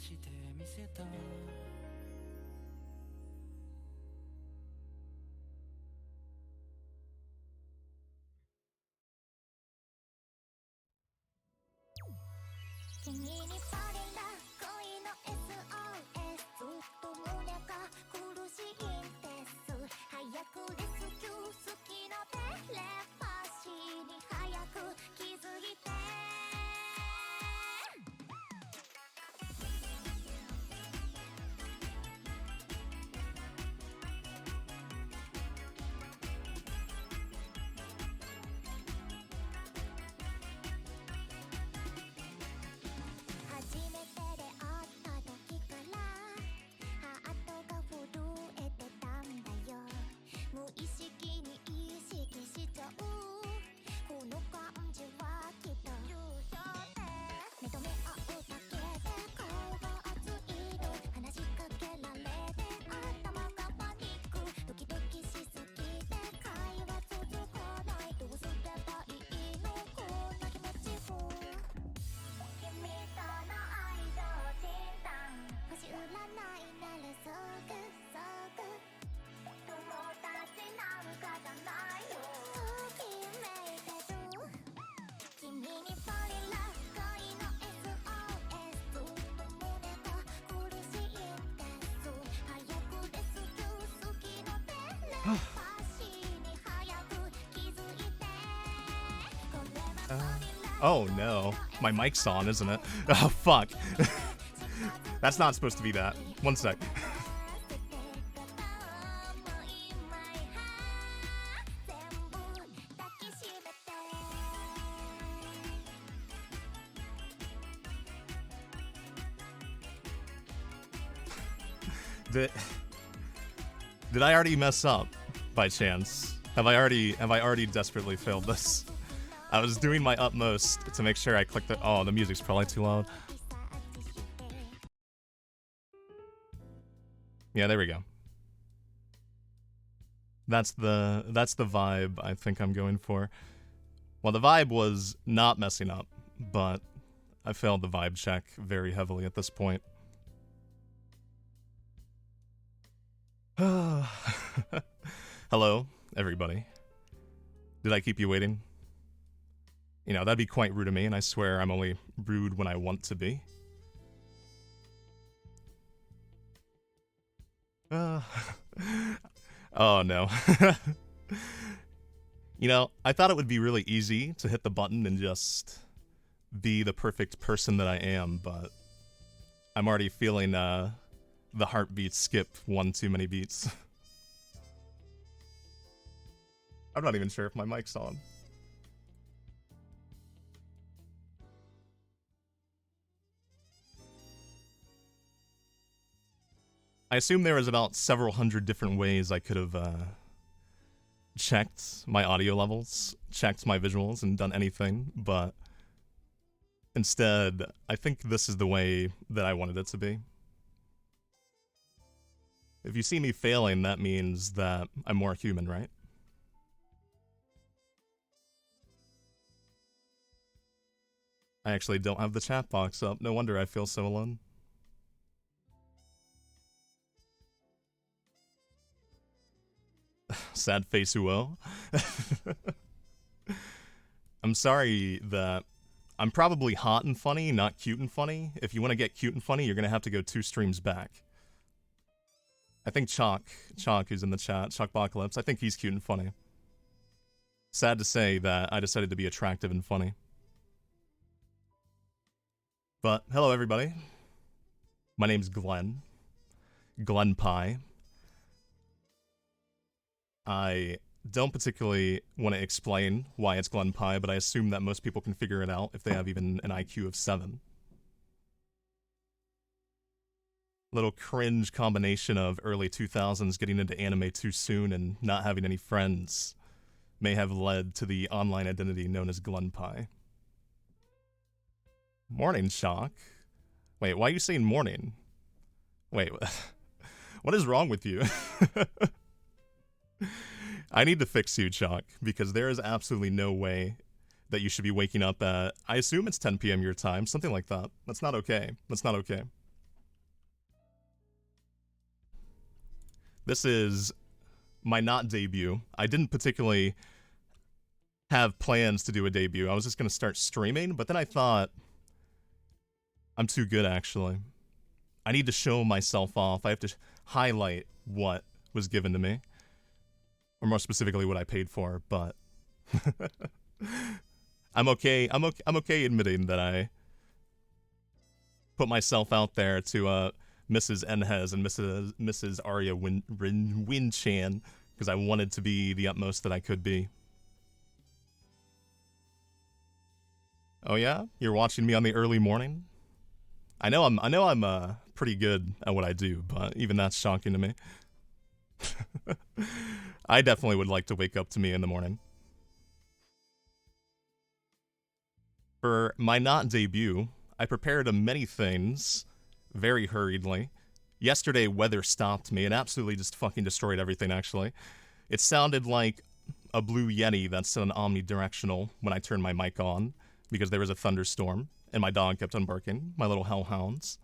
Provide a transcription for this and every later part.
してみせた。君にバレた恋の SOS ずっと胸が苦しいんです。早くレスキュー好きなテレパシーに早く気づいて。初めて出会った時から Oh no, my mic's on, isn't it? Oh fuck. That's not supposed to be that. One sec. Did I already mess up by chance? Have I already desperately failed this? I was doing my utmost to make sure I clicked the— oh, the music's probably too loud. Yeah, there we go. That's the vibe I think I'm going for. Well, the vibe was not messing up, but I failed the vibe check very heavily at this point. Hello, everybody. Did I keep you waiting? You know, that'd be quite rude of me, and I swear I'm only rude when I want to be. Oh no. You know, I thought it would be really easy to hit the button and just be the perfect person that I am, but I'm already feeling the heartbeat skip one too many beats. I'm not even sure if my mic's on. I assume there was about several hundred different ways I could have checked my audio levels, checked my visuals, and done anything, but instead, I think this is the way that I wanted it to be. If you see me failing, that means that I'm more human, right? I actually don't have the chat box up. No wonder I feel so alone. Sad face uo. I'm sorry that I'm probably hot and funny, not cute and funny. If you want to get cute and funny, you're gonna have to go 2 streams back. I think Chalk, who's in the chat, Chalkbocalypse, I think he's cute and funny. Sad to say that I decided to be attractive and funny. But, hello everybody. My name's Glen. Glenpai. I don't particularly want to explain why it's Glenpai, but I assume that most people can figure it out if they have even an IQ of 7. Little cringe combination of early 2000s getting into anime too soon and not having any friends may have led to the online identity known as Glenpai. Morning, Shock. Wait, why are you saying morning? Wait, what is wrong with you? I need to fix you, Chalk, because there is absolutely no way that you should be waking up at, I assume it's 10 p.m. your time, something like that. That's not okay. That's not okay. This is my not debut. I didn't particularly have plans to do a debut. I was just going to start streaming, but then I thought, I'm too good, actually. I need to show myself off. I have to highlight what was given to me. Or more specifically, what I paid for, but I'm okay admitting that I put myself out there to Mrs. Enhez and Mrs. Arya Win-chan because I wanted to be the utmost that I could be. Oh yeah? You're watching me on the early morning? I know I'm pretty good at what I do, but even that's shocking to me. I definitely would like to wake up to me in the morning. For my not debut, I prepared many things very hurriedly. Yesterday, weather stopped me and absolutely just fucking destroyed everything, actually. It sounded like a blue Yeti that's an omnidirectional when I turned my mic on, because there was a thunderstorm, and my dog kept on barking, my little hellhounds.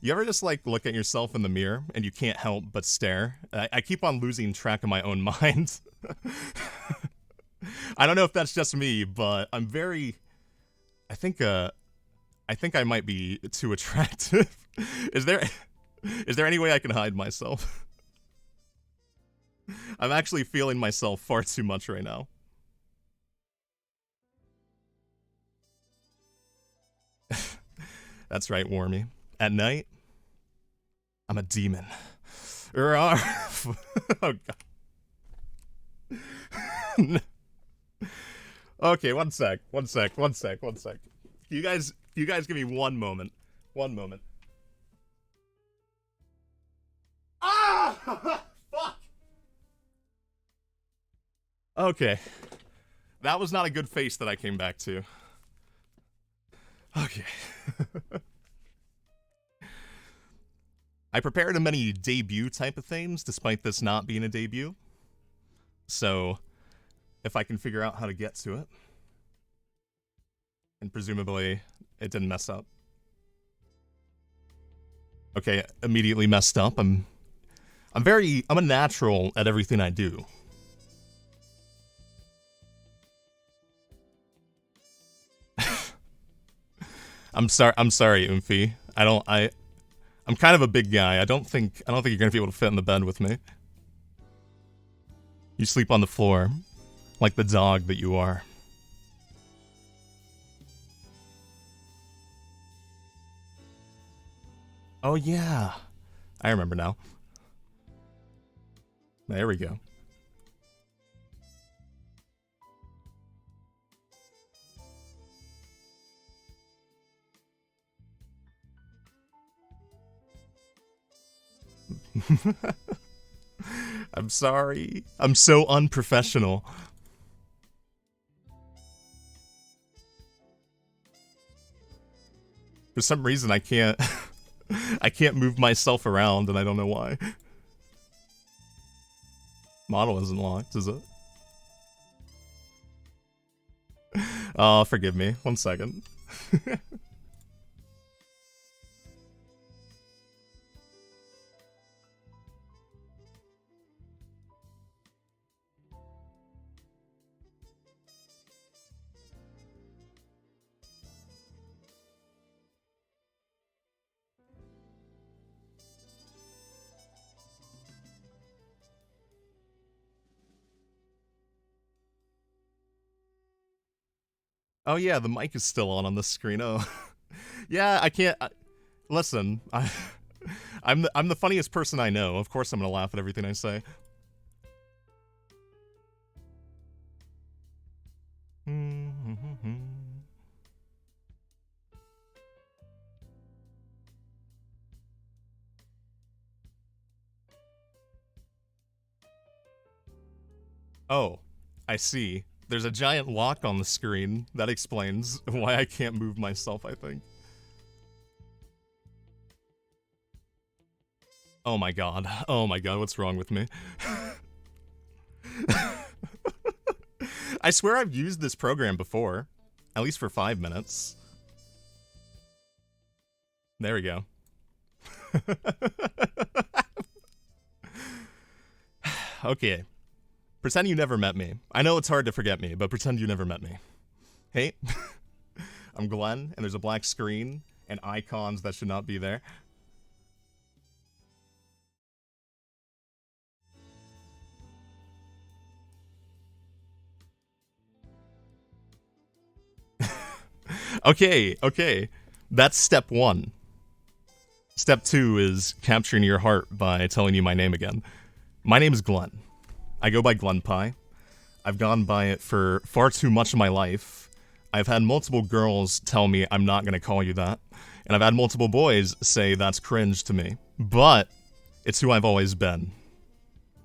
You ever just, like, look at yourself in the mirror, and you can't help but stare? I keep on losing track of my own mind. I don't know if that's just me, but I'm very... I think I might be too attractive. Is there Is there any way I can hide myself? I'm actually feeling myself far too much right now. That's right, Wormy. At night, I'm a demon. Oh, God. Okay, one sec. You guys give me one moment. One moment. Ah! Fuck! Okay. That was not a good face that I came back to. Okay. I prepared a many debut type of things, despite this not being a debut. So, if I can figure out how to get to it. And presumably, it didn't mess up. Okay, immediately messed up. I'm a natural at everything I do. I'm sorry, Oomphy. I'm kind of a big guy. I don't think you're gonna be able to fit in the bed with me. You sleep on the floor, like the dog that you are. Oh yeah, I remember now. There we go. I'm sorry. I'm so unprofessional. For some reason, I can't... I can't move myself around, and I don't know why. Model isn't locked, is it? Oh, forgive me. 1 second. Oh yeah, the mic is still on the screen. Oh, yeah. I can't. Listen, I'm the funniest person I know. Of course, I'm gonna laugh at everything I say. Oh, I see. There's a giant lock on the screen. That explains why I can't move myself, I think. Oh my god. Oh my god, what's wrong with me? I swear I've used this program before. At least for 5 minutes. There we go. Okay. Pretend you never met me. I know it's hard to forget me, but pretend you never met me. Hey, I'm Glen, and there's a black screen and icons that should not be there. Okay. That's step 1. Step 2 is capturing your heart by telling you my name again. My name is Glen. I go by Glenpai. I've gone by it for far too much of my life. I've had multiple girls tell me I'm not gonna call you that. And I've had multiple boys say that's cringe to me. But it's who I've always been.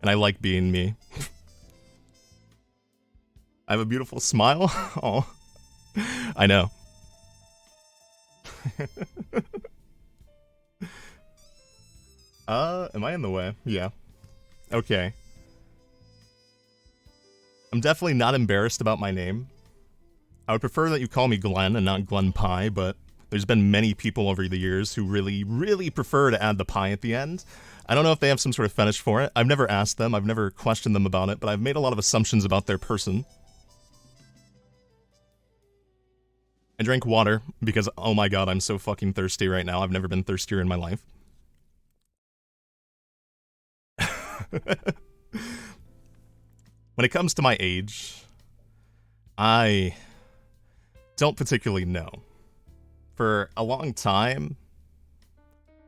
And I like being me. I have a beautiful smile. Oh, I know. Am I in the way? Yeah. Okay. I'm definitely not embarrassed about my name. I would prefer that you call me Glen and not Glenpai, but there's been many people over the years who really prefer to add the pie at the end. I don't know if they have some sort of fetish for it. I've never asked them, I've never questioned them about it, but I've made a lot of assumptions about their person. I drank water because, oh my god, I'm so fucking thirsty right now. I've never been thirstier in my life. When it comes to my age, I don't particularly know. For a long time,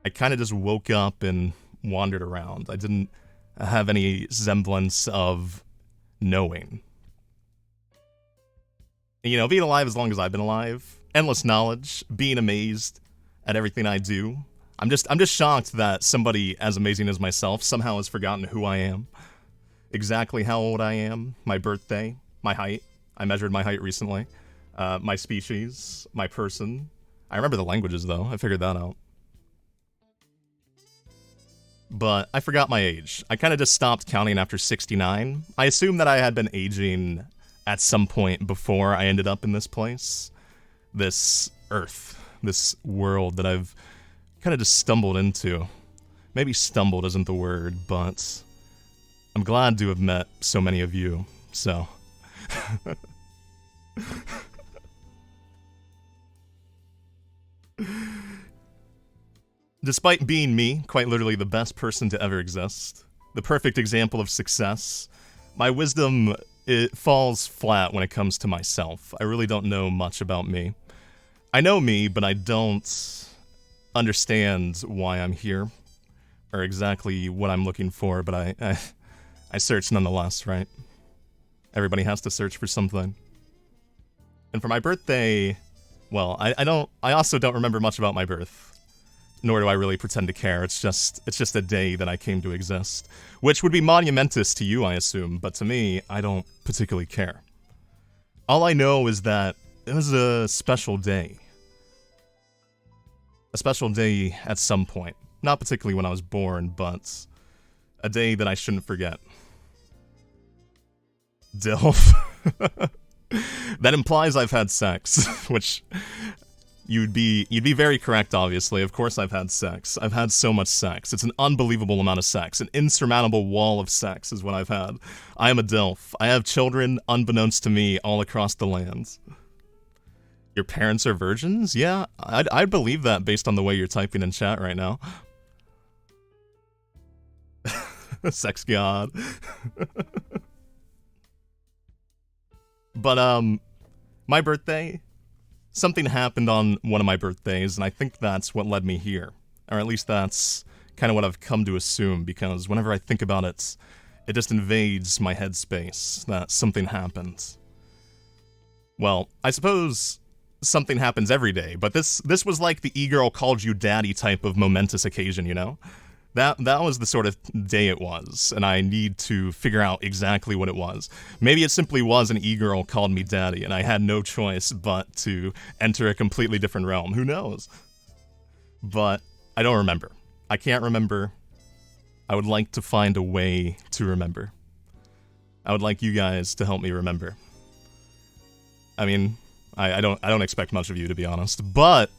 I kind of just woke up and wandered around. I didn't have any semblance of knowing. You know, being alive as long as I've been alive, endless knowledge, being amazed at everything I do. I'm just shocked that somebody as amazing as myself somehow has forgotten who I am, exactly how old I am, my birthday, my height. I measured my height recently. My species, my person. I remember the languages though. I figured that out. But I forgot my age. I kind of just stopped counting after 69. I assumed that I had been aging at some point before I ended up in this place. This earth. This world that I've kind of just stumbled into. Maybe stumbled isn't the word, but I'm glad to have met so many of you, so. Despite being me, quite literally the best person to ever exist, the perfect example of success, my wisdom, it falls flat when it comes to myself. I really don't know much about me. I know me, but I don't understand why I'm here, or exactly what I'm looking for, but I search nonetheless, right? Everybody has to search for something. And for my birthday, well, I also don't remember much about my birth. Nor do I really pretend to care. It's just a day that I came to exist. Which would be monumentous to you, I assume, but to me, I don't particularly care. All I know is that it was a special day. A special day at some point. Not particularly when I was born, but a day that I shouldn't forget. DILF. That implies I've had sex, which you'd be very correct, obviously. Of course I've had sex. I've had so much sex. It's an unbelievable amount of sex. An insurmountable wall of sex is what I've had. I am a DILF. I have children, unbeknownst to me, all across the lands. Your parents are virgins? Yeah, I'd believe that based on the way you're typing in chat right now. Sex god. But, my birthday, something happened on one of my birthdays, and I think that's what led me here. Or at least that's kind of what I've come to assume, because whenever I think about it, it just invades my headspace that something happened. Well, I suppose something happens every day, but this was like the e-girl called you daddy type of momentous occasion, you know? That was the sort of day it was, and I need to figure out exactly what it was. Maybe it simply was an e-girl called me daddy, and I had no choice but to enter a completely different realm. Who knows? But I don't remember. I can't remember. I would like to find a way to remember. I would like you guys to help me remember. I mean, I don't expect much of you, to be honest, but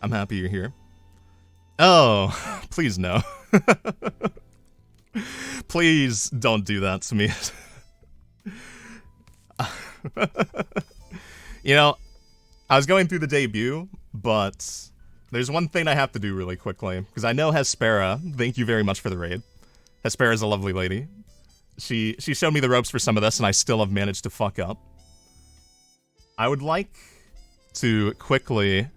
I'm happy you're here. Oh, please no. Please don't do that to me. You know, I was going through the debut, but there's one thing I have to do really quickly, because I know Hespera, thank you very much for the raid. Hespera's a lovely lady. She showed me the ropes for some of this, and I still have managed to fuck up. I would like to quickly...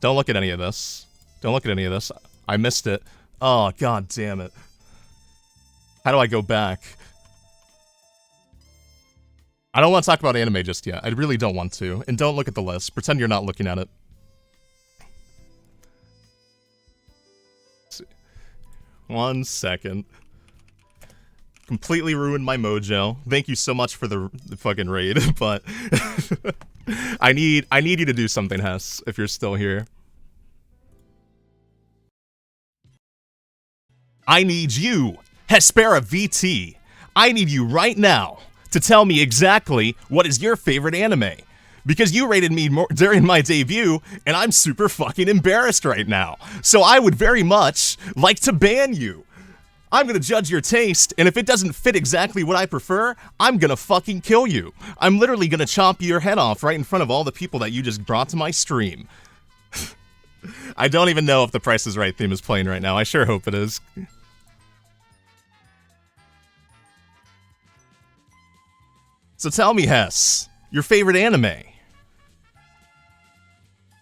Don't look at any of this. Don't look at any of this. I missed it. Oh, god damn it. How do I go back? I don't want to talk about anime just yet. I really don't want to. And don't look at the list. Pretend you're not looking at it. One second. Completely ruined my mojo. Thank you so much for the fucking raid, but... I need you to do something, Hess, if you're still here. I need you, Hespera VT. I need you right now to tell me exactly what is your favorite anime. Because you rated me more during my debut, and I'm super fucking embarrassed right now. So I would very much like to ban you. I'm gonna judge your taste, and if it doesn't fit exactly what I prefer, I'm gonna fucking kill you. I'm literally gonna chop your head off right in front of all the people that you just brought to my stream. I don't even know if the Price is Right theme is playing right now. I sure hope it is. So tell me, Hess, your favorite anime?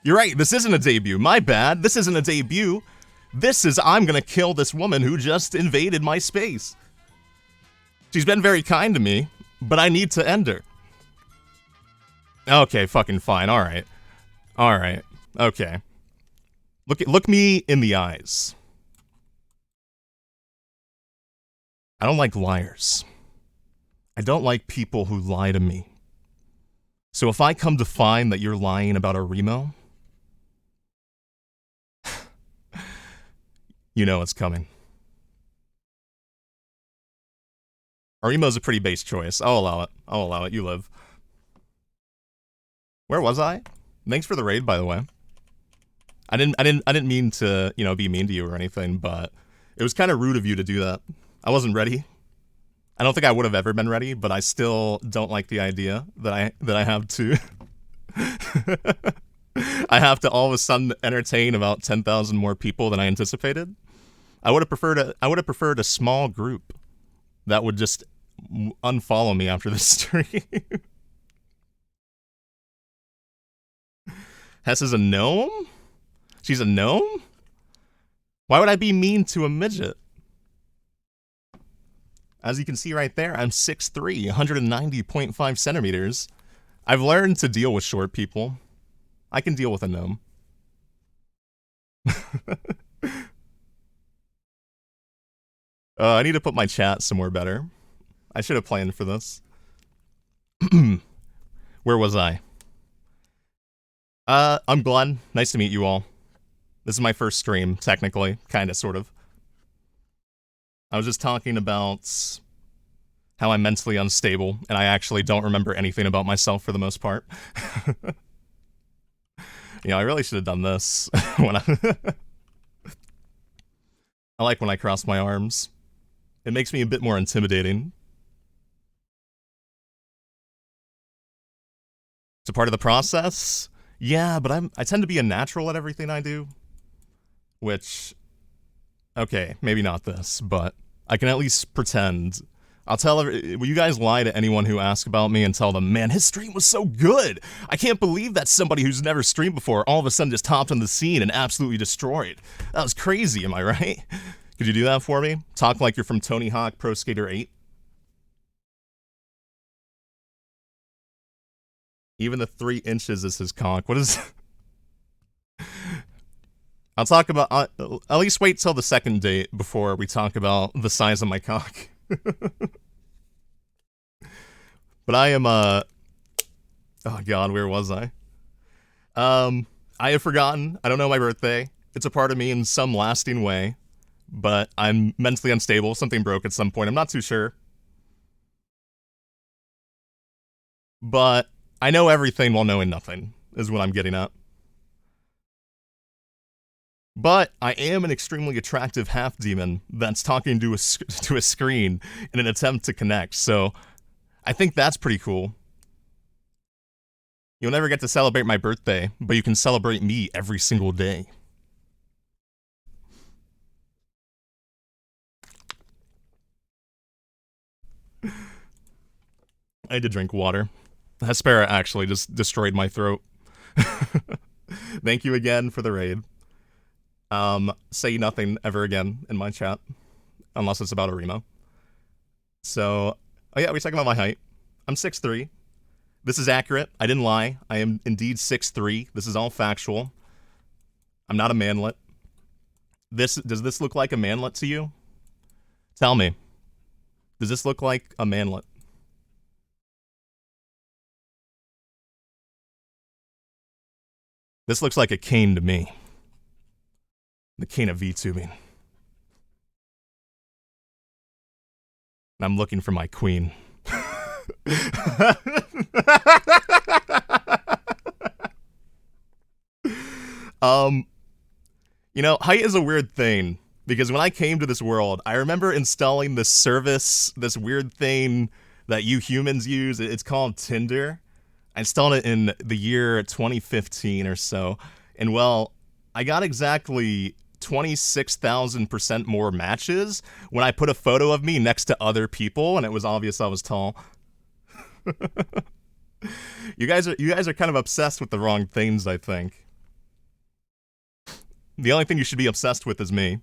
You're right, this isn't a debut. My bad, this isn't a debut. This is I'm gonna kill this woman who just invaded my space. She's been very kind to me, but I need to end her. Okay, fucking fine, alright. Alright, okay. Look me in the eyes. I don't like liars. I don't like people who lie to me. So if I come to find that you're lying about a Remo, you know it's coming. Remo's a pretty base choice. I'll allow it. I'll allow it. You live. Where was I? Thanks for the raid, by the way. I didn't mean to, you know, be mean to you or anything, but it was kind of rude of you to do that. I wasn't ready. I don't think I would have ever been ready, but I still don't like the idea that I have to I have to all of a sudden entertain about 10,000 more people than I anticipated. I would have preferred a small group that would just unfollow me after the stream. Hess is a gnome? She's a gnome? Why would I be mean to a midget? As you can see right there, I'm 6'3", 190.5 centimeters. I've learned to deal with short people. I can deal with a gnome. I need to put my chat somewhere better. I should have planned for this. Where was I? I'm Glen. Nice to meet you all. This is my first stream, technically. Kinda, sort of. I was just talking about how I'm mentally unstable, and I actually don't remember anything about myself for the most part. You know, I really should have done this when I like when I cross my arms. It makes me a bit more intimidating. It's a part of the process? Yeah, but I tend to be a natural at everything I do. Which, okay, maybe not this, but I can at least pretend. Will you guys lie to anyone who asks about me and tell them, man, his stream was so good. I can't believe that somebody who's never streamed before all of a sudden just hopped on the scene and absolutely destroyed. That was crazy, am I right? Could you do that for me? Talk like you're from Tony Hawk Pro Skater 8? Even the 3 inches is his cock. What is... I'll talk about... at least wait till the second date before we talk about the size of my cock. But I am, oh god, where was I? I have forgotten. I don't know my birthday. It's a part of me in some lasting way. But I'm mentally unstable. Something broke at some point. I'm not too sure. But I know everything while knowing nothing, is what I'm getting at. But I am an extremely attractive half-demon that's talking to a screen in an attempt to connect, so I think that's pretty cool. You'll never get to celebrate my birthday, but you can celebrate me every single day. I had to drink water. Hespera actually just destroyed my throat. Thank you again for the raid. Say nothing ever again in my chat. Unless it's about a Remo. So, oh yeah, we're talking about my height. I'm 6'3". This is accurate. I didn't lie. I am indeed 6'3". This is all factual. I'm not a manlet. Does this look like a manlet to you? Tell me. Does this look like a manlet? This looks like a cane to me. The cane of VTubing. And I'm looking for my queen. You know, height is a weird thing. Because when I came to this world, I remember installing this service, this weird thing that you humans use. It's called Tinder. I installed it in the year 2015 or so. And well, I got exactly 26,000% more matches when I put a photo of me next to other people, and it was obvious I was tall. You guys are kind of obsessed with the wrong things, I think. The only thing you should be obsessed with is me.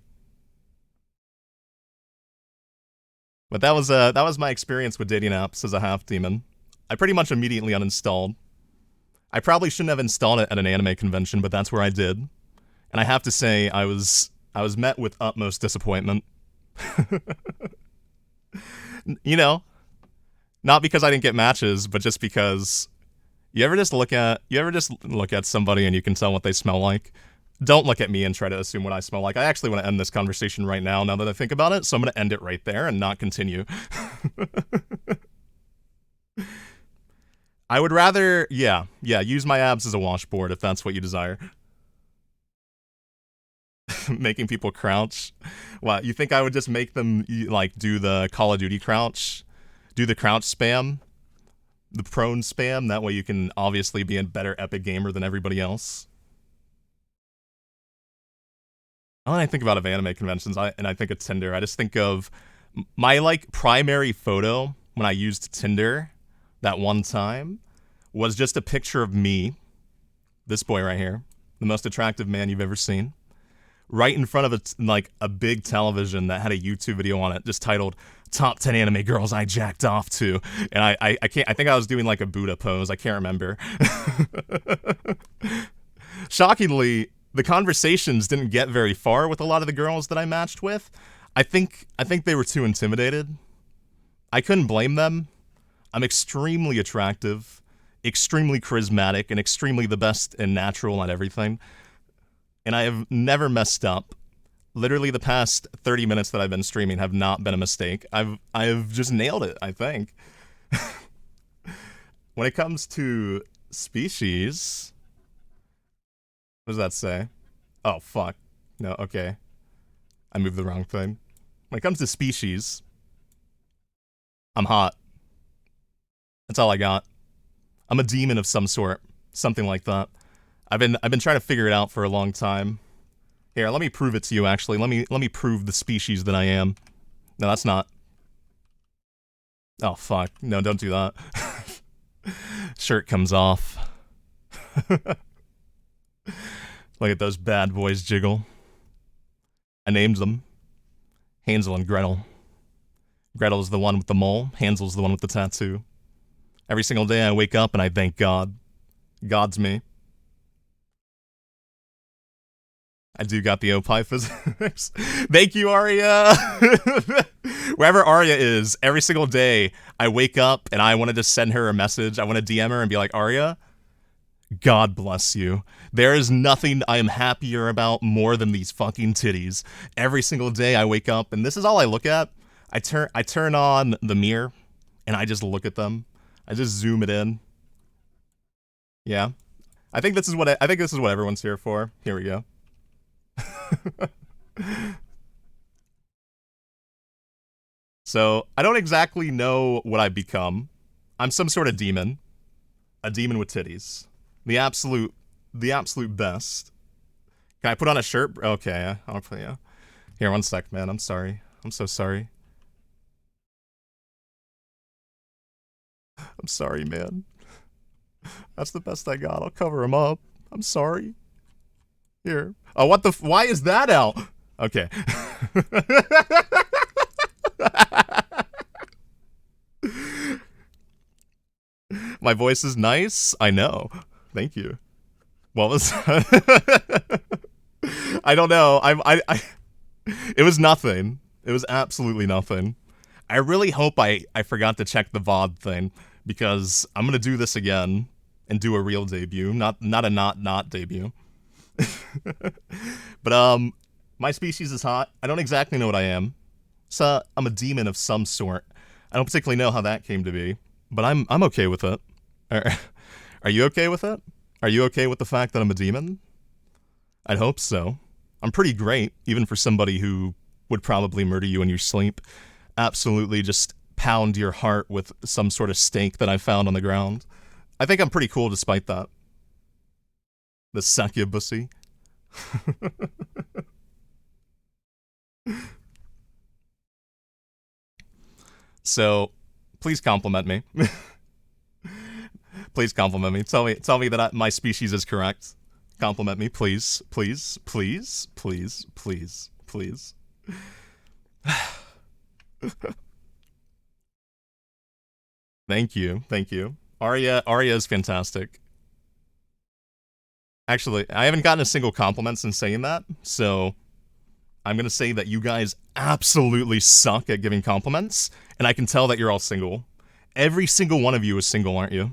But that was my experience with dating apps as a half demon. I pretty much immediately uninstalled. I probably shouldn't have installed it at an anime convention, but that's where I did. And I have to say, I was met with utmost disappointment. You know, not because I didn't get matches, but just because you ever just look at somebody and you can tell what they smell like? Don't look at me and try to assume what I smell like. I actually want to end this conversation right now that I think about it, so I'm going to end it right there and not continue. I would rather, yeah, use my abs as a washboard if that's what you desire. Making people crouch. What, you think I would just make them, like, do the Call of Duty crouch? Do the crouch spam? The prone spam? That way you can obviously be a better epic gamer than everybody else. When I think about anime conventions, and I think of Tinder, I just think of my, like, primary photo when I used Tinder that one time was just a picture of me, this boy right here, the most attractive man you've ever seen, right in front of a big television that had a YouTube video on it just titled "Top 10 Anime Girls I Jacked Off To," and I think I was doing like a Buddha pose. I can't remember. Shockingly, the conversations didn't get very far with a lot of the girls that I matched with. I think they were too intimidated. I couldn't blame them. I'm extremely attractive, extremely charismatic, and extremely the best and natural at everything. And I have never messed up. Literally the past 30 minutes that I've been streaming have not been a mistake. I've just nailed it, I think. When it comes to species, what does that say? Oh, fuck. No, okay. I moved the wrong thing. When it comes to species, I'm hot. That's all I got. I'm a demon of some sort. Something like that. I've been trying to figure it out for a long time. Here, let me prove it to you, actually. Let me prove the species that I am. No, that's not. Oh, fuck. No, don't do that. Shirt comes off. Look at those bad boys jiggle. I named them Hansel and Gretel. Gretel's the one with the mole. Hansel's the one with the tattoo. Every single day I wake up and I thank God. God's me. I do got the Opie physics. Thank you, Arya! Wherever Arya is, every single day, I wake up and I want to just send her a message. I want to DM her and be like, Arya, God bless you. There is nothing I am happier about more than these fucking titties. Every single day I wake up, and this is all I look at. I turn on the mirror, and I just look at them. I just zoom it in. Yeah. I think this is what everyone's here for. Here we go. So, I don't exactly know what I've become. I'm some sort of demon. A demon with titties. The absolute best. Can I put on a shirt? Okay, I'll put, yeah. Here, one sec, man. I'm sorry. I'm so sorry. I'm sorry, man. That's the best I got. I'll cover him up. I'm sorry. Here. Oh, what the why is that out? Okay. My voice is nice? I know. Thank you. What was that? I don't know. It was nothing. It was absolutely nothing. I really hope I forgot to check the VOD thing, because I'm gonna do this again and do a real debut, not a not debut. But my species is hot. I don't exactly know what I am. So I'm a demon of some sort. I don't particularly know how that came to be, but I'm okay with it. Are you okay with it? Are you okay with the fact that I'm a demon? I'd hope so. I'm pretty great, even for somebody who would probably murder you in your sleep. Absolutely just pound your heart with some sort of steak that I found on the ground. I think I'm pretty cool despite that. The succubussy. So, please compliment me. Please compliment me. Tell me that my species is correct. Compliment me, please, please, please, please, please, please. Thank you, thank you. Arya is fantastic. Actually, I haven't gotten a single compliment since saying that, so I'm gonna say that you guys absolutely suck at giving compliments, and I can tell that you're all single. Every single one of you is single, aren't you?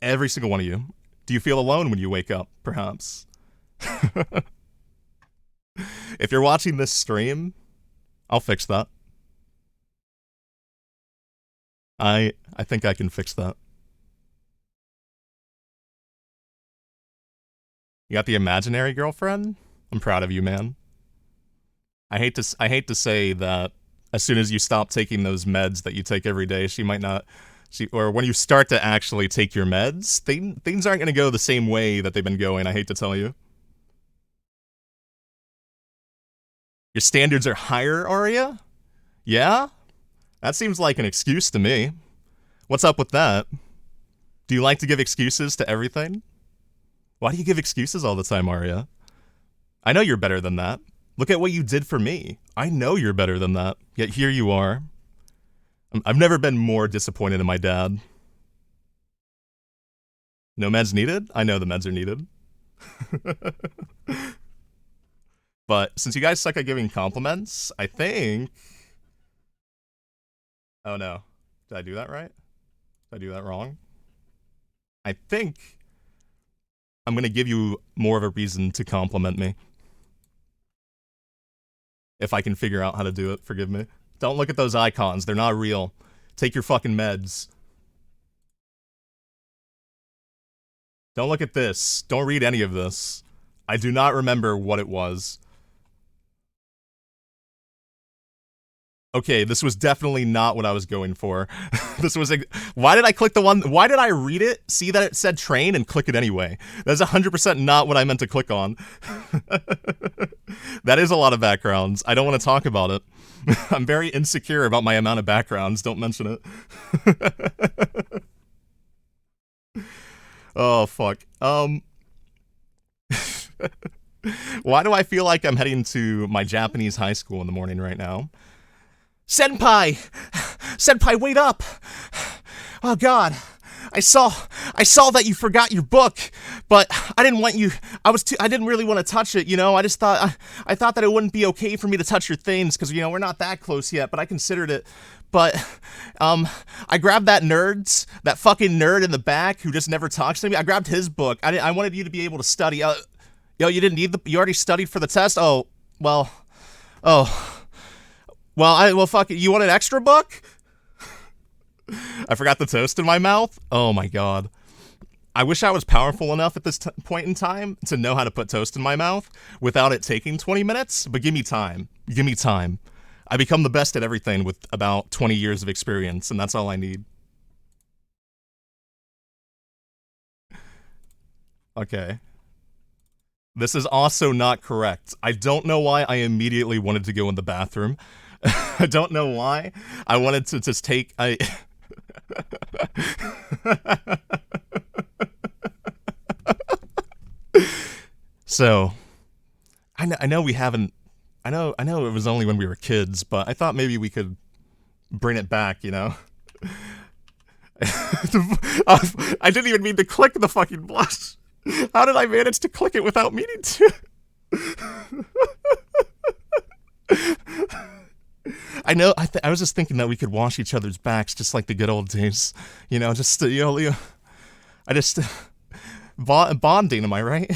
Every single one of you. Do you feel alone when you wake up, perhaps? If you're watching this stream, I'll fix that. I think I can fix that. You got the imaginary girlfriend? I'm proud of you, man. I hate to say that as soon as you stop taking those meds that you take every day, she might not or when you start to actually take your meds, things aren't going to go the same way that they've been going, I hate to tell you. Your standards are higher, Arya? Yeah? That seems like an excuse to me. What's up with that? Do you like to give excuses to everything? Why do you give excuses all the time, Arya? I know you're better than that. Look at what you did for me. I know you're better than that. Yet here you are. I've never been more disappointed in my dad. No meds needed? I know the meds are needed. But since you guys suck at giving compliments, I think... Oh no. Did I do that right? Did I do that wrong? I think I'm gonna give you more of a reason to compliment me. If I can figure out how to do it, forgive me. Don't look at those icons, they're not real. Take your fucking meds. Don't look at this. Don't read any of this. I do not remember what it was. Okay, this was definitely not what I was going for. This was why did I click the one? Why did I read it, see that it said train, and click it anyway? That's 100% not what I meant to click on. That is a lot of backgrounds. I don't want to talk about it. I'm very insecure about my amount of backgrounds. Don't mention it. Oh, fuck. Why do I feel like I'm heading to my Japanese high school in the morning right now? Senpai! Senpai, wait up! Oh god. I saw that you forgot your book, but I didn't want you, I didn't really want to touch it, you know? I just thought, I thought that it wouldn't be okay for me to touch your things, because, you know, we're not that close yet, but I considered it. But, I grabbed that fucking nerd in the back who just never talks to me. I grabbed his book. I wanted you to be able to study. Yo, you didn't need you already studied for the test? Oh, well, well, fuck it. You want an extra book? I forgot the toast in my mouth. Oh my god. I wish I was powerful enough at this point in time to know how to put toast in my mouth without it taking 20 minutes, but give me time. Give me time. I become the best at everything with about 20 years of experience, and that's all I need. Okay. This is also not correct. I don't know why I immediately wanted to go in the bathroom. I don't know why. I wanted to just take... So, I know we haven't... I know it was only when we were kids, but I thought maybe we could bring it back, you know? I didn't even mean to click the fucking blush. How did I manage to click it without meaning to? I know, I was just thinking that we could wash each other's backs just like the good old days. You know, just, you know, I just... bonding, am I right?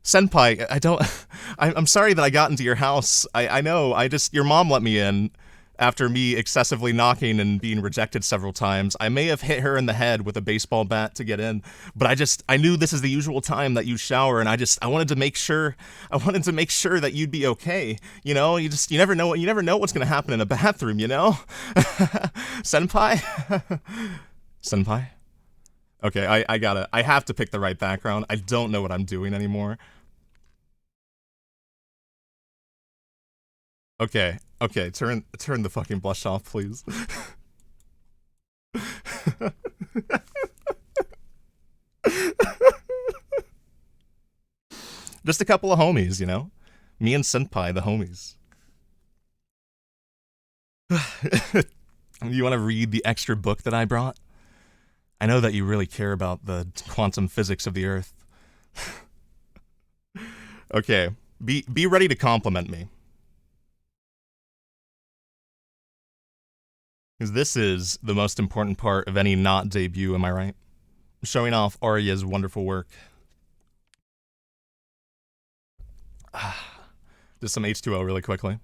Senpai, I'm sorry that I got into your house. I know, your mom let me in after me excessively knocking and being rejected several times. I may have hit her in the head with a baseball bat to get in, but I knew this is the usual time that you shower, and I wanted to make sure that you'd be okay. You know, you never know what's gonna happen in a bathroom, you know? Senpai? Senpai? Okay, I have to pick the right background. I don't know what I'm doing anymore. Okay, turn the fucking blush off, please. Just a couple of homies, you know? Me and Senpai, the homies. You want to read the extra book that I brought? I know that you really care about the quantum physics of the Earth. Okay, be ready to compliment me. Because this is the most important part of any not debut, am I right? Showing off Arya's wonderful work. Just some H2O really quickly.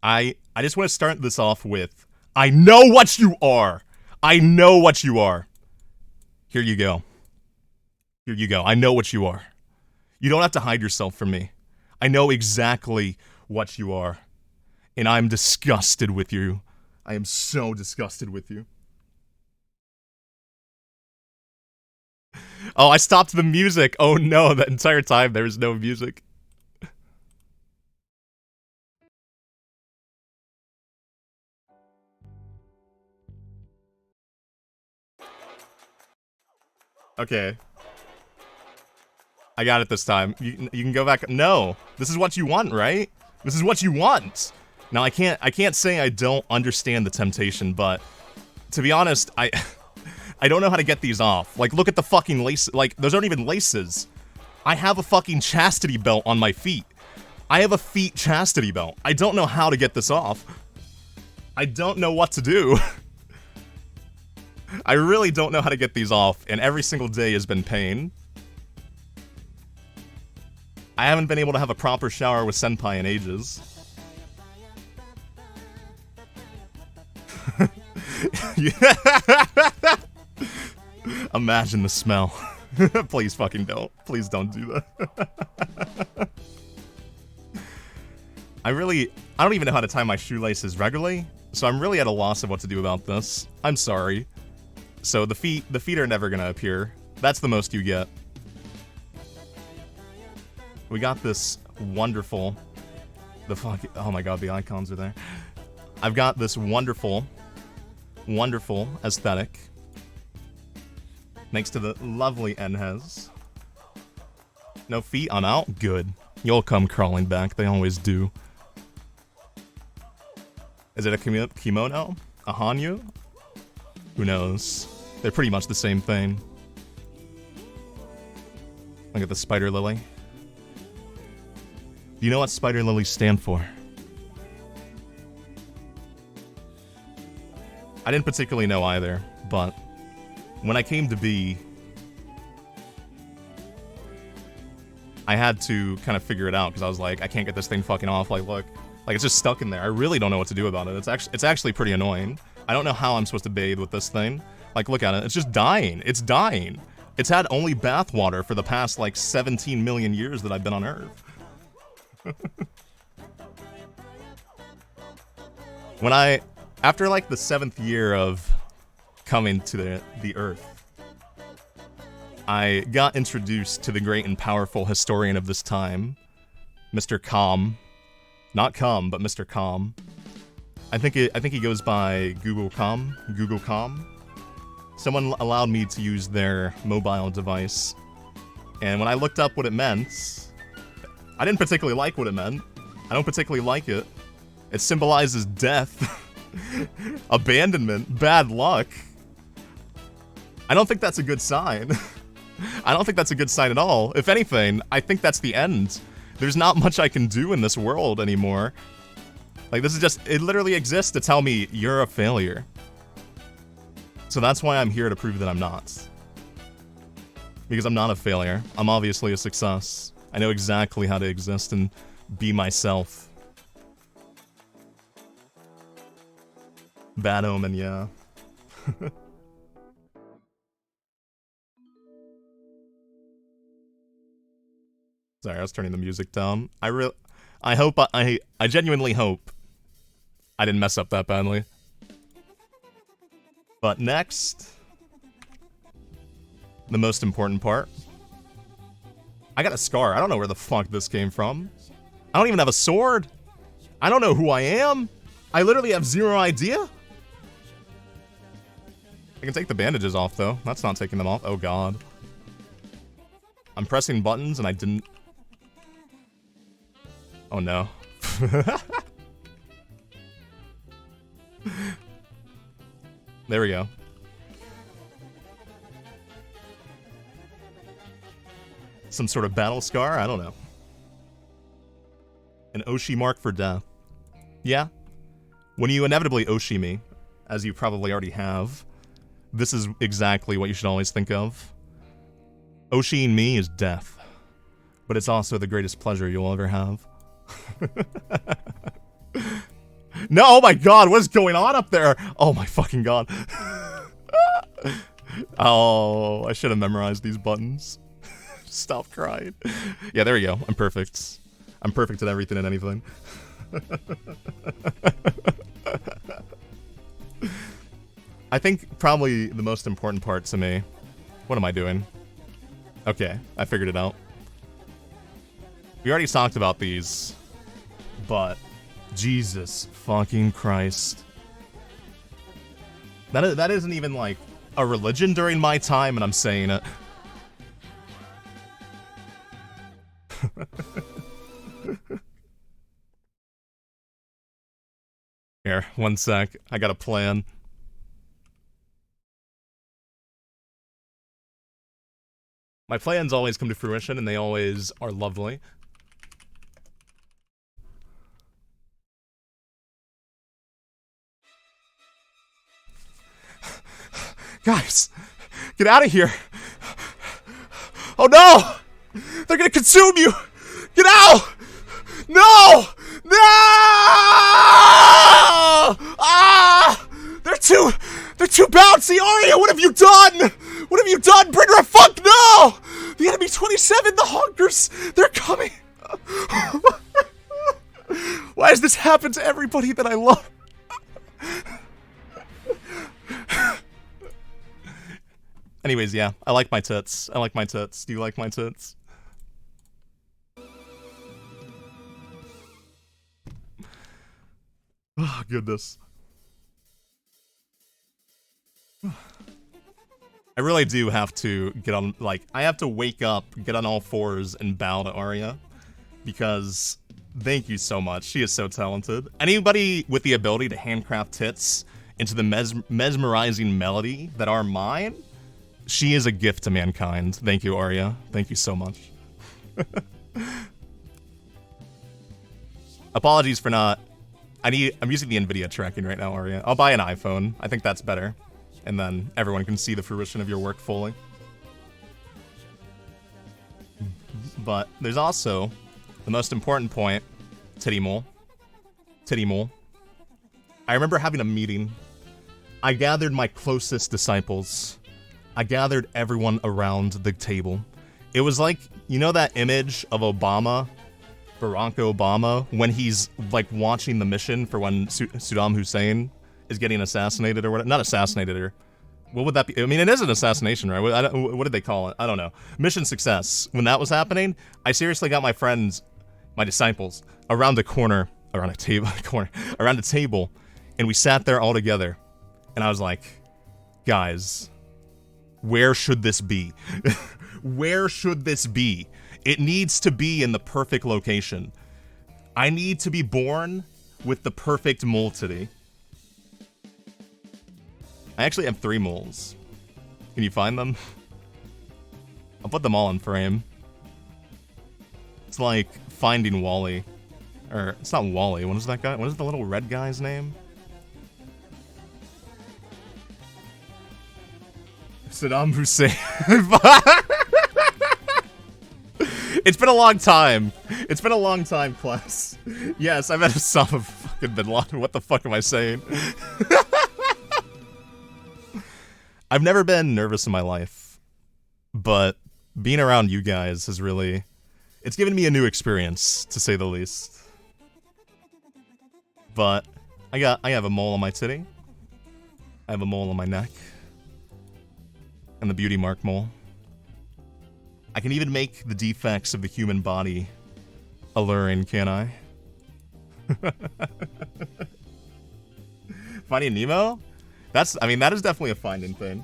I just want to start this off with, I know what you are! I know what you are! Here you go. Here you go. I know what you are. You don't have to hide yourself from me. I know exactly what you are. And I'm disgusted with you. I am so disgusted with you. Oh, I stopped the music. Oh no, that entire time there was no music. Okay. I got it this time. You can go back. No, this is what you want, right? This is what you want. Now I can't say I don't understand the temptation, but to be honest, I don't know how to get these off. Like, look at the fucking laces. Like, those aren't even laces. I have a fucking chastity belt on my feet. I have a feet chastity belt. I don't know how to get this off. I don't know what to do. I really don't know how to get these off, and every single day has been pain. I haven't been able to have a proper shower with Senpai in ages. Imagine the smell. Please fucking don't. Please don't do that. I don't even know how to tie my shoelaces regularly, so I'm really at a loss of what to do about this. I'm sorry. So the feet are never gonna appear. That's the most you get. We got this wonderful, oh my god, the icons are there. I've got this wonderful aesthetic. Next to the lovely Enhez. No feet, I'm out? Good. You'll come crawling back, they always do. Is it a kimono? A hanyu? Who knows? They're pretty much the same thing. Look at the spider lily. Do you know what spider lilies stand for? I didn't particularly know either, but when I came to be, I had to kind of figure it out because I was like, I can't get this thing fucking off. Like, look, like it's just stuck in there. I really don't know what to do about it. It's actually pretty annoying. I don't know how I'm supposed to bathe with this thing. Like, look at it. It's just dying. It's dying. It's had only bath water for the past like 17 million years that I've been on Earth. After like the 7th year of coming to the Earth, I got introduced to the great and powerful historian of this time, Mr. Calm. Not Calm, but Mr. Calm. I think he goes by Google Calm. Someone allowed me to use their mobile device, and when I looked up what it meant, I didn't particularly like what it meant. I don't particularly like it. It symbolizes death, abandonment, bad luck. I don't think that's a good sign. I don't think that's a good sign at all. If anything, I think that's the end. There's not much I can do in this world anymore. Like, this is just, it literally exists to tell me you're a failure. So that's why I'm here to prove that I'm not. Because I'm not a failure. I'm obviously a success. I know exactly how to exist and be myself. Bad omen, yeah. Sorry, I was turning the music down. I genuinely hope I didn't mess up that badly. But next, the most important part. I got a scar. I don't know where the fuck this came from. I don't even have a sword. I don't know who I am. I literally have zero idea. I can take the bandages off, though. That's not taking them off. Oh, God. I'm pressing buttons, and I didn't... Oh, no. There we go. Some sort of battle scar? I don't know. An Oshi mark for death. Yeah. When you inevitably Oshi me, as you probably already have, this is exactly what you should always think of. Oshiing me is death. But it's also the greatest pleasure you'll ever have. No, oh my god, what is going on up there? Oh my fucking god. Oh, I should have memorized these buttons. Stop crying. Yeah, there we go. I'm perfect. I'm perfect at everything and anything. I think probably the most important part to me... What am I doing? Okay, I figured it out. We already talked about these, but... Jesus fucking Christ. That isn't even, like, a religion during my time, and I'm saying it. Here, one sec. I got a plan. My plans always come to fruition, and they always are lovely. Guys, get out of here. Oh no! They're gonna consume you! Get out! No! No! Ah! They're too bouncy, Arya! What have you done? What have you done? Bring her fuck no! The enemy 27, the honkers! They're coming! Why does this happen to everybody that I love? Anyways, yeah, I like my tits. I like my tits. Do you like my tits? Oh, goodness. I really do have to get on, like, I have to wake up, get on all fours, and bow to Arya. Because, thank you so much. She is so talented. Anybody with the ability to handcraft tits into the mesmerizing melody that are mine, she is a gift to mankind. Thank you, Arya. Thank you so much. Apologies for not... I'm using the NVIDIA tracking right now, Arya. I'll buy an iPhone. I think that's better. And then everyone can see the fruition of your work fully. But there's also the most important point. Titty mole. Titty mole. I remember having a meeting. I gathered my closest disciples. I gathered everyone around the table. It was like, you know that image of Obama, Barack Obama, when he's like watching the mission for when Saddam Hussein is getting assassinated or whatever? Not assassinated, or what would that be? I mean, it is an assassination, right? What did they call it? I don't know. Mission success. When that was happening, I seriously got my friends, my disciples, around a corner, around a table, and we sat there all together, and I was like, guys, where should this be? Where should this be? It needs to be in the perfect location. I need to be born with the perfect mole titty. I actually have 3 moles. Can you find them? I'll put them all in frame. It's like finding Wally. Or, it's not Wally. What is that guy? What is the little red guy's name? Saddam Hussein. It's been a long time. It's been a long time, class. Yes, I've had a son of fucking Bin Laden. What the fuck am I saying? I've never been nervous in my life, but being around you guys has really... It's given me a new experience, to say the least. But I have a mole on my titty. I have a mole on my neck. And the beauty mark mole. I can even make the defects of the human body alluring, can't I? Finding Nemo? I mean, that is definitely a finding thing.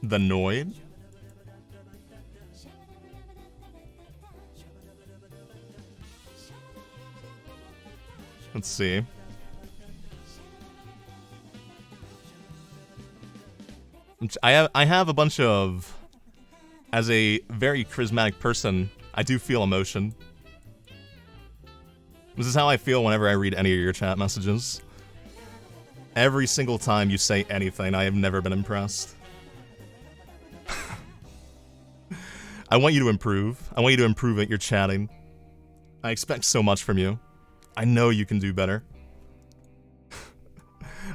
The Noid? Let's see. I have a bunch of... As a very charismatic person, I do feel emotion. This is how I feel whenever I read any of your chat messages. Every single time you say anything, I have never been impressed. I want you to improve. I want you to improve at your chatting. I expect so much from you. I know you can do better.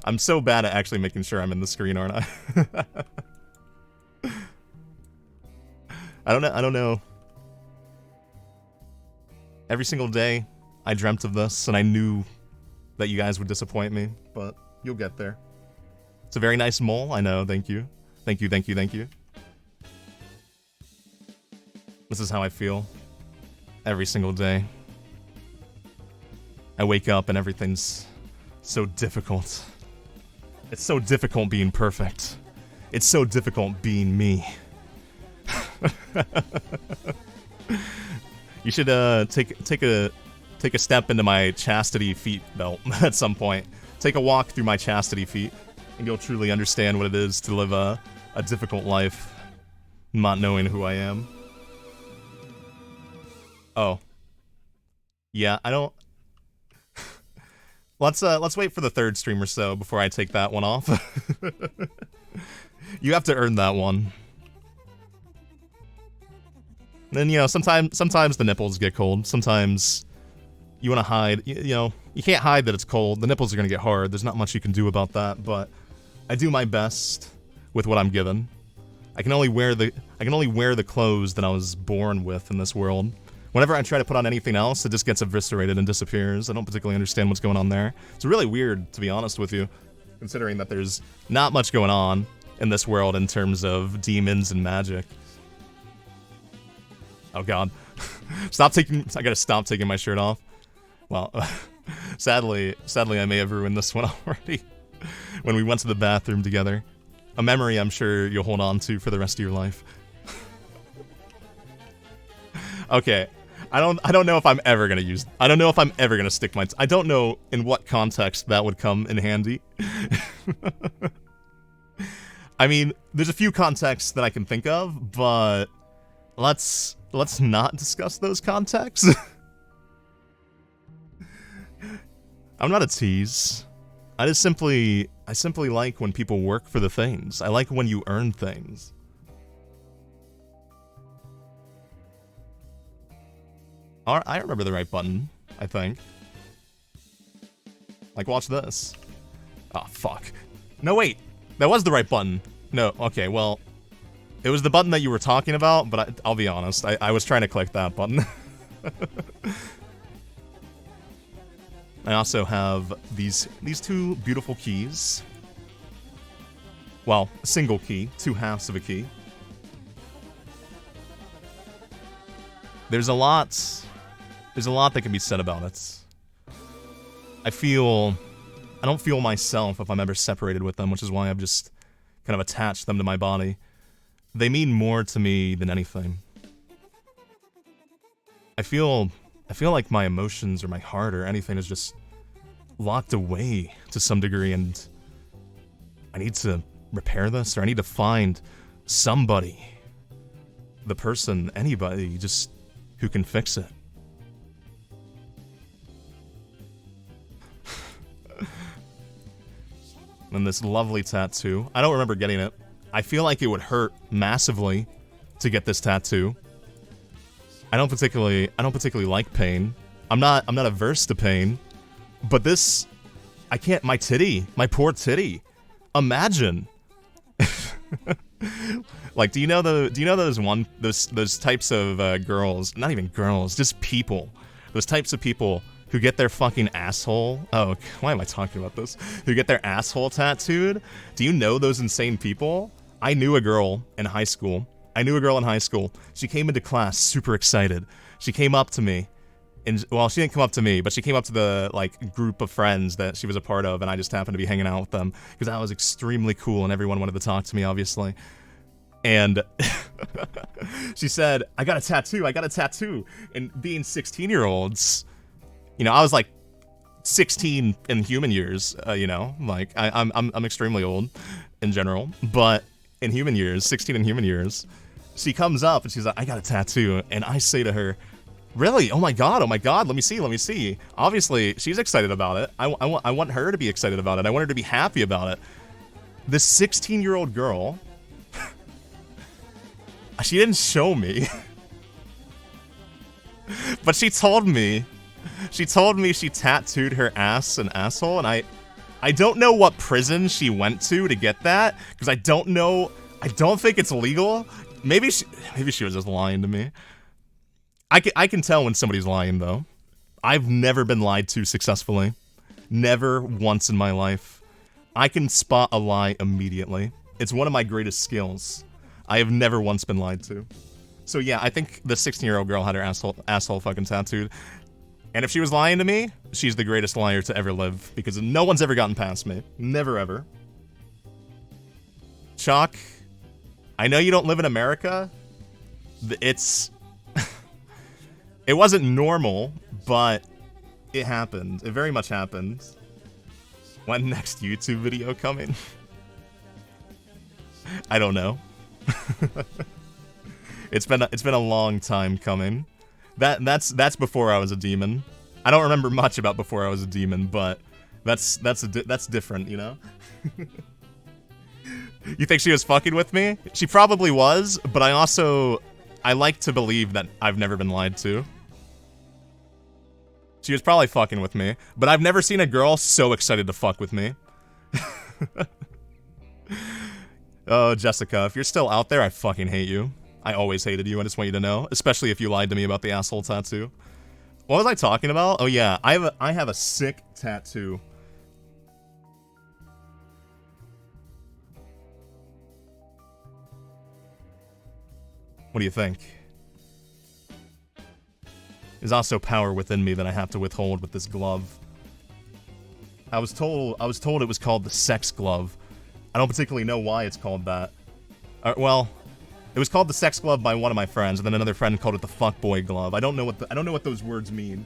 I'm so bad at actually making sure I'm in the screen, aren't I? I don't know. Every single day, I dreamt of this, and I knew that you guys would disappoint me, but you'll get there. It's a very nice mole, I know, thank you. Thank you, thank you, thank you. This is how I feel. Every single day. I wake up and everything's so difficult. It's so difficult being perfect. It's so difficult being me. You should take a step into my chastity feet belt at some point. Take a walk through my chastity feet, and you'll truly understand what it is to live a difficult life, not knowing who I am. Oh, yeah, I don't. Let's wait for the third stream or so before I take that one off. You have to earn that one. Then, you know, sometimes the nipples get cold. Sometimes you want to hide. You know, you can't hide that it's cold. The nipples are gonna get hard. There's not much you can do about that. But I do my best with what I'm given. I can only wear the clothes that I was born with in this world. Whenever I try to put on anything else, it just gets eviscerated and disappears. I don't particularly understand what's going on there. It's really weird, to be honest with you, considering that there's not much going on in this world in terms of demons and magic. Oh god. I gotta stop taking my shirt off. Well, sadly I may have ruined this one already. When we went to the bathroom together. A memory I'm sure you'll hold on to for the rest of your life. Okay. I don't know if I'm ever gonna use... I don't know if I'm ever gonna stick my... I don't know in what context that would come in handy. I mean, there's a few contexts that I can think of, but... Let's not discuss those contexts. I'm not a tease. I simply like when people work for the things. I like when you earn things. I remember the right button, I think. Like, watch this. Oh, fuck. No, wait. That was the right button. No, okay, well... It was the button that you were talking about, but I'll be honest. I was trying to click that button. I also have these two beautiful keys. Well, a single key, two halves of a key. There's a lot that can be said about it. I don't feel myself if I'm ever separated with them, which is why I've just kind of attached them to my body. They mean more to me than anything. I feel like my emotions or my heart or anything is just locked away to some degree, and I need to repair this, or I need to find somebody, the person, anybody, just who can fix it. And this lovely tattoo. I don't remember getting it. I feel like it would hurt massively to get this tattoo. I don't particularly like pain. I'm not averse to pain, but this, I can't. My poor titty. Imagine. Like, do you know those types of girls? Not even girls, just people. Those types of people who get their fucking asshole. Oh, why am I talking about this? Who get their asshole tattooed? Do you know those insane people? I knew a girl in high school. I knew a girl in high school. She came into class super excited. She came up to me. And, well, she didn't come up to me, but she came up to the, like, group of friends that she was a part of, and I just happened to be hanging out with them, because I was extremely cool, and everyone wanted to talk to me, obviously. And she said, I got a tattoo. And being 16-year-olds, you know, I was, like, 16 in human years, you know? Like, I'm extremely old in general, but in human years, 16 in human years, she comes up, and she's like, I got a tattoo, and I say to her, really? Oh my god, let me see. Obviously, she's excited about it. I want her to be excited about it. I want her to be happy about it. This 16-year-old girl, she didn't show me, but she told me she tattooed her ass and asshole, and I don't know what prison she went to get that, because I don't think it's legal. Maybe she was just lying to me. I can tell when somebody's lying, though. I've never been lied to successfully. Never once in my life. I can spot a lie immediately. It's one of my greatest skills. I have never once been lied to. So yeah, I think the 16-year-old girl had her asshole fucking tattooed. And if she was lying to me, she's the greatest liar to ever live, because no one's ever gotten past me. Never ever. Chalk, I know you don't live in America. It wasn't normal, but it happened. It very much happened. When next YouTube video coming? I don't know. It's been a long time coming. That's before I was a demon. I don't remember much about before I was a demon, but that's different, you know? You think she was fucking with me? She probably was, but I like to believe that I've never been lied to. She was probably fucking with me, but I've never seen a girl so excited to fuck with me. Oh, Jessica, if you're still out there, I fucking hate you. I always hated you, I just want you to know, especially if you lied to me about the asshole tattoo. What was I talking about? Oh yeah, I have a sick tattoo. What do you think? There's also power within me that I have to withhold with this glove. I was told it was called the sex glove. I don't particularly know why it's called that. Well, it was called the sex glove by one of my friends, and then another friend called it the fuckboy glove. I don't know what those words mean.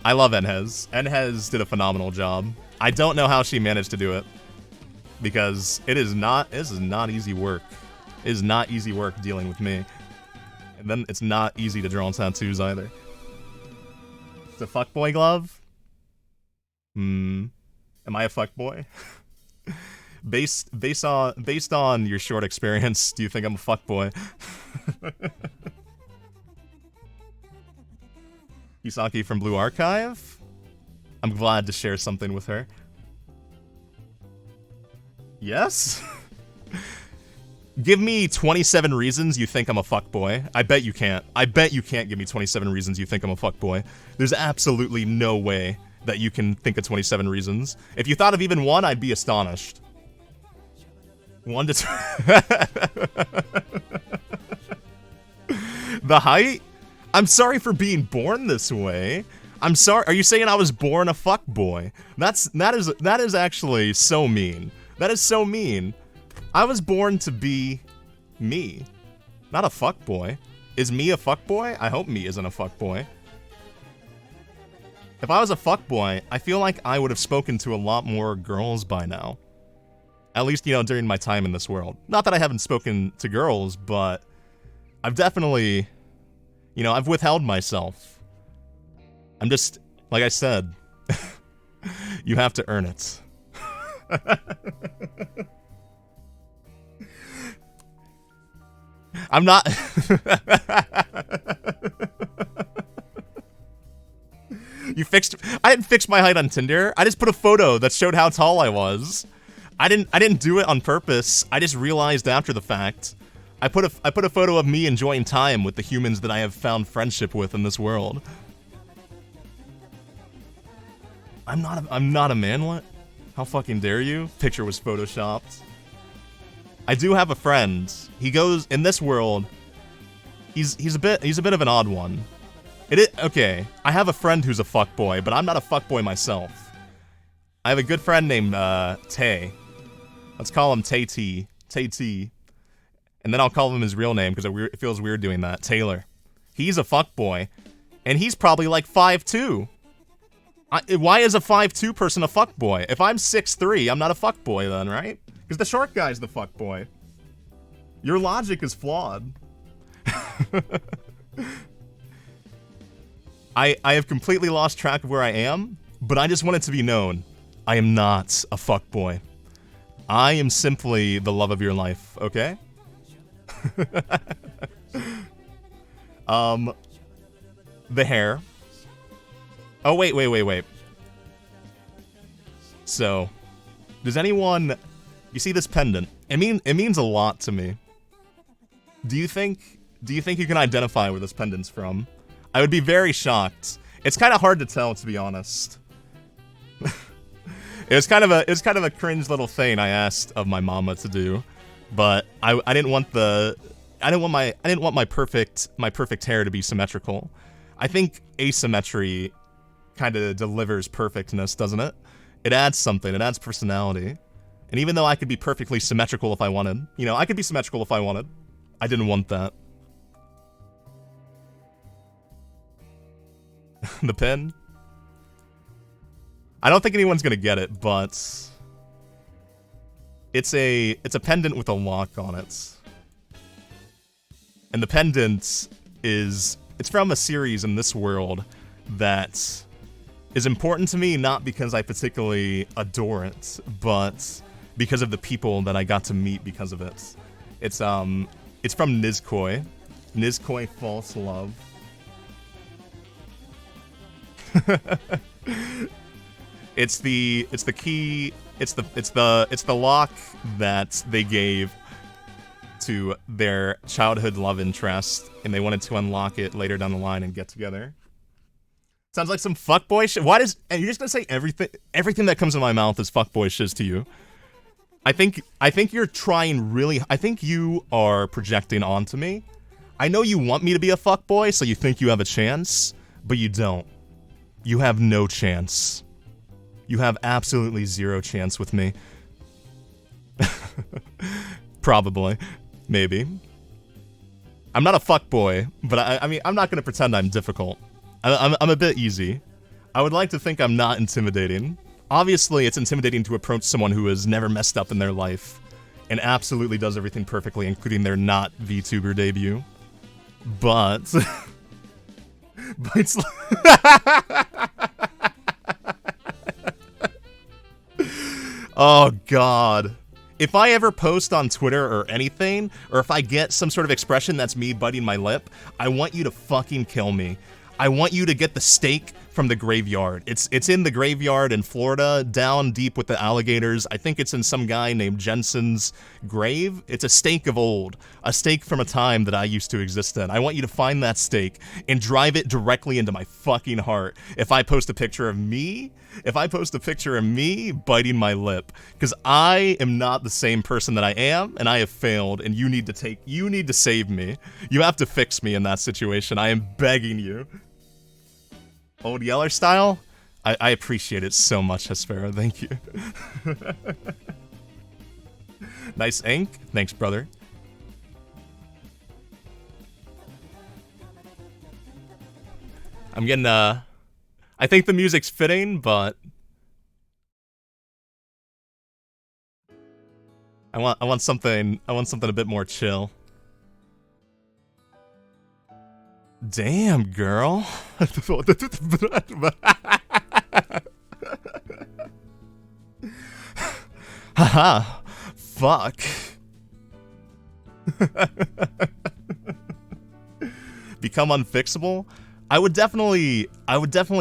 I love Enhez. Enhez did a phenomenal job. I don't know how she managed to do it, because this is not easy work. It is not easy work dealing with me. And then it's not easy to draw tattoos either. It's a fuckboy glove? Am I a fuckboy? Based on your short experience, do you think I'm a fuckboy? Kisaki from Blue Archive? I'm glad to share something with her. Yes? Give me 27 reasons you think I'm a fuckboy. I bet you can't. I bet you can't give me 27 reasons you think I'm a fuckboy. There's absolutely no way that you can think of 27 reasons. If you thought of even one, I'd be astonished. 1 to 2. The height? I'm sorry for being born this way. I'm sorry. Are you saying I was born a fuckboy? That is actually so mean. That is so mean. I was born to be me, not a fuckboy. Is me a fuckboy? I hope me isn't a fuckboy. If I was a fuckboy, I feel like I would have spoken to a lot more girls by now. At least, you know, during my time in this world. Not that I haven't spoken to girls, but I've definitely, you know, I've withheld myself. I'm just, like I said, you have to earn it. I'm not... I didn't fix my height on Tinder. I just put a photo that showed how tall I was. I didn't do it on purpose. I just realized after the fact. I put a photo of me enjoying time with the humans that I have found friendship with in this world. I'm not a manlet. How fucking dare you? Picture was photoshopped. I do have a friend. He goes in this world. He's a bit of an odd one. Okay. I have a friend who's a fuckboy, but I'm not a fuckboy myself. I have a good friend named Tay. Let's call him Tay T. Tay T. And then I'll call him his real name because it feels weird doing that. Taylor. He's a fuckboy, and he's probably like 5'2". Why is a 5'2" person a fuckboy? If I'm 6'3", I'm not a fuckboy then, right? Because the short guy's the fuckboy. Your logic is flawed. I have completely lost track of where I am, but I just want it to be known. I am not a fuckboy. I am simply the love of your life, okay? The hair. Oh, wait. So, does anyone... You see this pendant? It means a lot to me. Do you think you can identify where this pendant's from? I would be very shocked. It's kind of hard to tell, to be honest. It was kind of a cringe little thing I asked of my mama to do, but I didn't want my perfect hair to be symmetrical. I think asymmetry kind of delivers perfectness, doesn't it? It adds something. It adds personality. And even though I could be perfectly symmetrical if I wanted, I could be symmetrical if I wanted. I didn't want that. The pin? I don't think anyone's gonna get it, but it's a pendant with a lock on it. And the pendant it's from a series in this world that is important to me, not because I particularly adore it, but because of the people that I got to meet because of it. It's from Nizkoi. Nizkoi False Love. It's the key. It's the lock that they gave to their childhood love interest, and they wanted to unlock it later down the line and get together. Sounds like some fuckboy shit. And you're just gonna say everything that comes in my mouth is fuckboy shiz to you? I think you're trying really. I think you are projecting onto me. I know you want me to be a fuckboy, so you think you have a chance, but you don't. You have no chance. You have absolutely zero chance with me. Probably. Maybe. I'm not a fuckboy, but I mean, I'm not gonna pretend I'm difficult. I'm a bit easy. I would like to think I'm not intimidating. Obviously, it's intimidating to approach someone who has never messed up in their life and absolutely does everything perfectly, including their not VTuber debut. But... but it's... Oh, God. If I ever post on Twitter or anything, or if I get some sort of expression that's me biting my lip, I want you to fucking kill me. I want you to get the steak from the graveyard. It's in the graveyard in Florida, down deep with the alligators. I think it's in some guy named Jensen's grave. It's a steak of old. A steak from a time that I used to exist in. I want you to find that steak and drive it directly into my fucking heart if I post a picture of me biting my lip. Because I am not the same person that I am, and I have failed, and you need to save me. You have to fix me in that situation. I am begging you. Old Yeller style? I appreciate it so much, Hespera. Thank you. Nice ink. Thanks, brother. I'm getting, I think the music's fitting, but... I want something a bit more chill. Damn, girl. Haha. Fuck. Become unfixable? I would definitely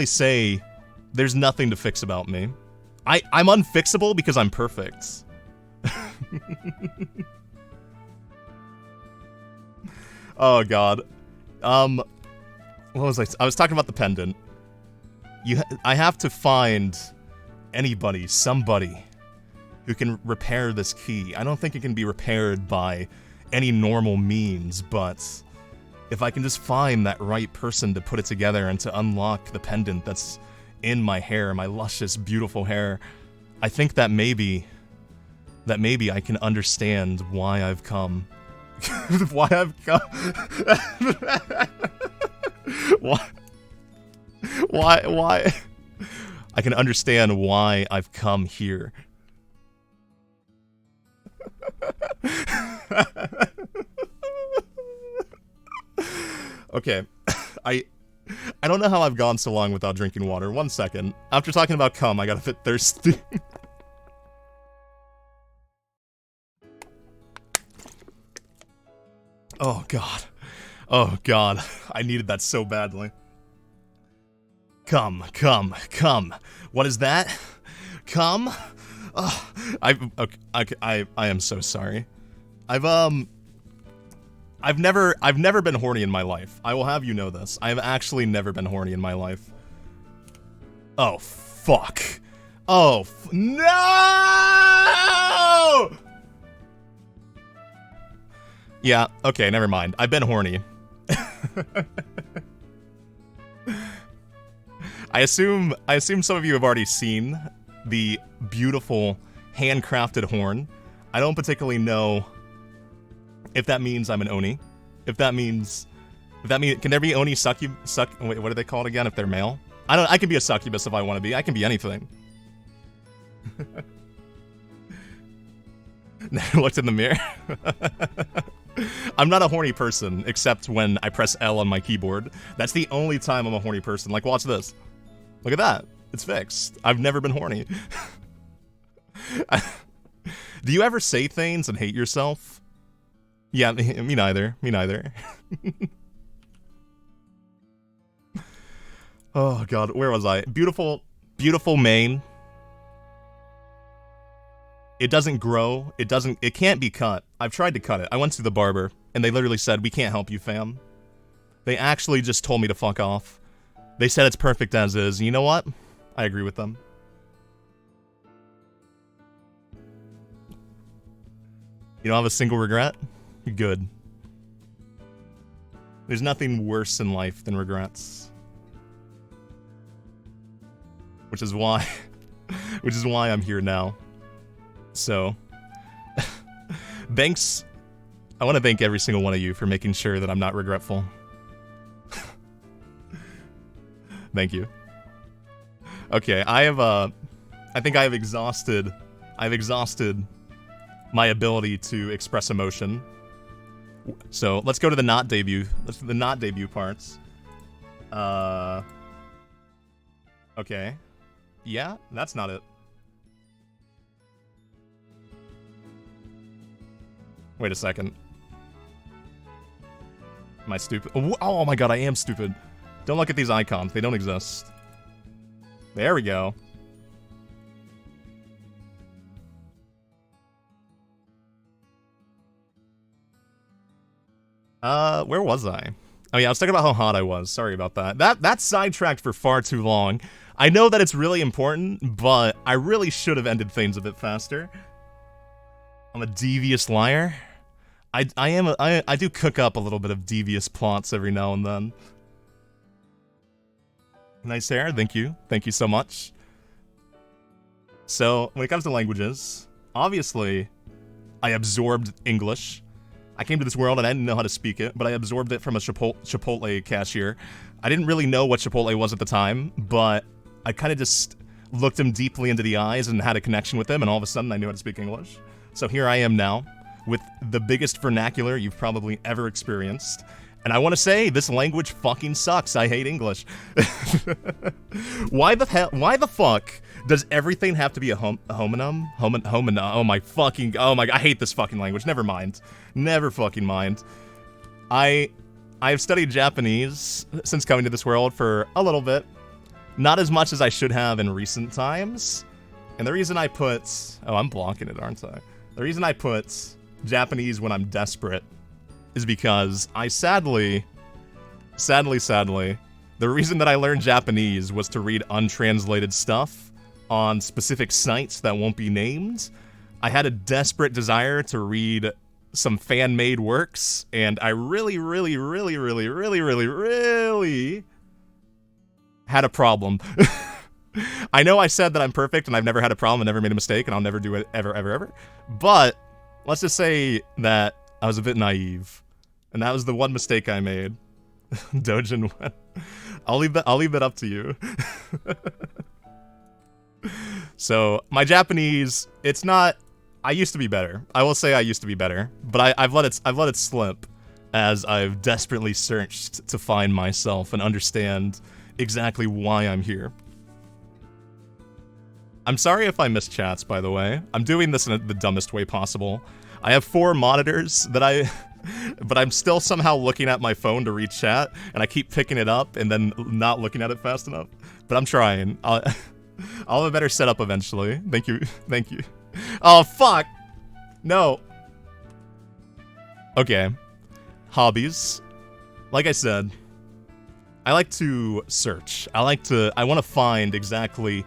say there's nothing to fix about me. I'm unfixable because I'm perfect. Oh, God. What was I was talking about the pendant. I have to find somebody who can repair this key. I don't think it can be repaired by any normal means, but if I can just find that right person to put it together and to unlock the pendant that's in my hair, my luscious, beautiful hair, I think that maybe I can understand why I've come. Why I've come. Why? I can understand why I've come here. Okay, I don't know how I've gone so long without drinking water. 1 second. After talking about cum, I got a bit thirsty. Oh god. Oh god. I needed that so badly. Come. What is that? Come? Oh, I am so sorry. I've never been horny in my life. I will have you know this. I have actually never been horny in my life. Oh, fuck. Oh, no! Yeah, okay, never mind. I've been horny. I assume some of you have already seen the beautiful handcrafted horn. I don't particularly know if that means I'm an Oni. If that means can there be Oni wait, what are they called again if they're male? I can be a succubus if I want to be. I can be anything. Never looked in the mirror. I'm not a horny person, except when I press L on my keyboard. That's the only time I'm a horny person. Like, watch this. Look at that. It's fixed. I've never been horny. Do you ever say things and hate yourself? Yeah, me neither. Me neither. Oh, God. Where was I? Beautiful mane. It doesn't grow. It can't be cut. I've tried to cut it. I went to the barber, and they literally said, "We can't help you, fam." They actually just told me to fuck off. They said it's perfect as is. You know what? I agree with them. You don't have a single regret? Good. There's nothing worse in life than regrets. Which is why I'm here now. So, I want to thank every single one of you for making sure that I'm not regretful. Thank you. Okay, I think I've exhausted my ability to express emotion. So, let's go to the not debut. Let's do the not debut parts. Okay. Yeah, that's not it. Wait a second. Am I stupid? Oh my god, I am stupid. Don't look at these icons. They don't exist. There we go. Where was I? Oh yeah, I was talking about how hot I was. Sorry about that. That sidetracked for far too long. I know that it's really important, but I really should have ended things a bit faster. I'm a devious liar. I do cook up a little bit of devious plots every now and then. Nice hair, thank you. Thank you so much. So, when it comes to languages, obviously, I absorbed English. I came to this world and I didn't know how to speak it, but I absorbed it from a Chipotle cashier. I didn't really know what Chipotle was at the time, but I kind of just looked him deeply into the eyes and had a connection with him, and all of a sudden I knew how to speak English. So here I am now, with the biggest vernacular you've probably ever experienced. And I want to say, this language fucking sucks. I hate English. Why the fuck does everything have to be a homonym? Oh my, I hate this fucking language. Never mind. Never fucking mind. I've studied Japanese since coming to this world for a little bit. Not as much as I should have in recent times. And the reason I put... Oh, I'm blocking it, aren't I? The reason I put Japanese when I'm desperate is because I sadly, the reason that I learned Japanese was to read untranslated stuff on specific sites that won't be named. I had a desperate desire to read some fan-made works, and I really had a problem. I know I said that I'm perfect and I've never had a problem and never made a mistake and I'll never do it ever. But let's just say that I was a bit naive. And that was the one mistake I made. Dojin, I'll leave that up to you. So, my Japanese, it's not, I used to be better. I will say I used to be better, but I've let it slip as I've desperately searched to find myself and understand exactly why I'm here. I'm sorry if I miss chats, by the way. I'm doing this in the dumbest way possible. I have 4 monitors that but I'm still somehow looking at my phone to read chat, and I keep picking it up and then not looking at it fast enough. But I'm trying. I'll have a better setup eventually. Thank you. Thank you. Oh, fuck! No. Okay. Hobbies. Like I said, I like to search. I want to find exactly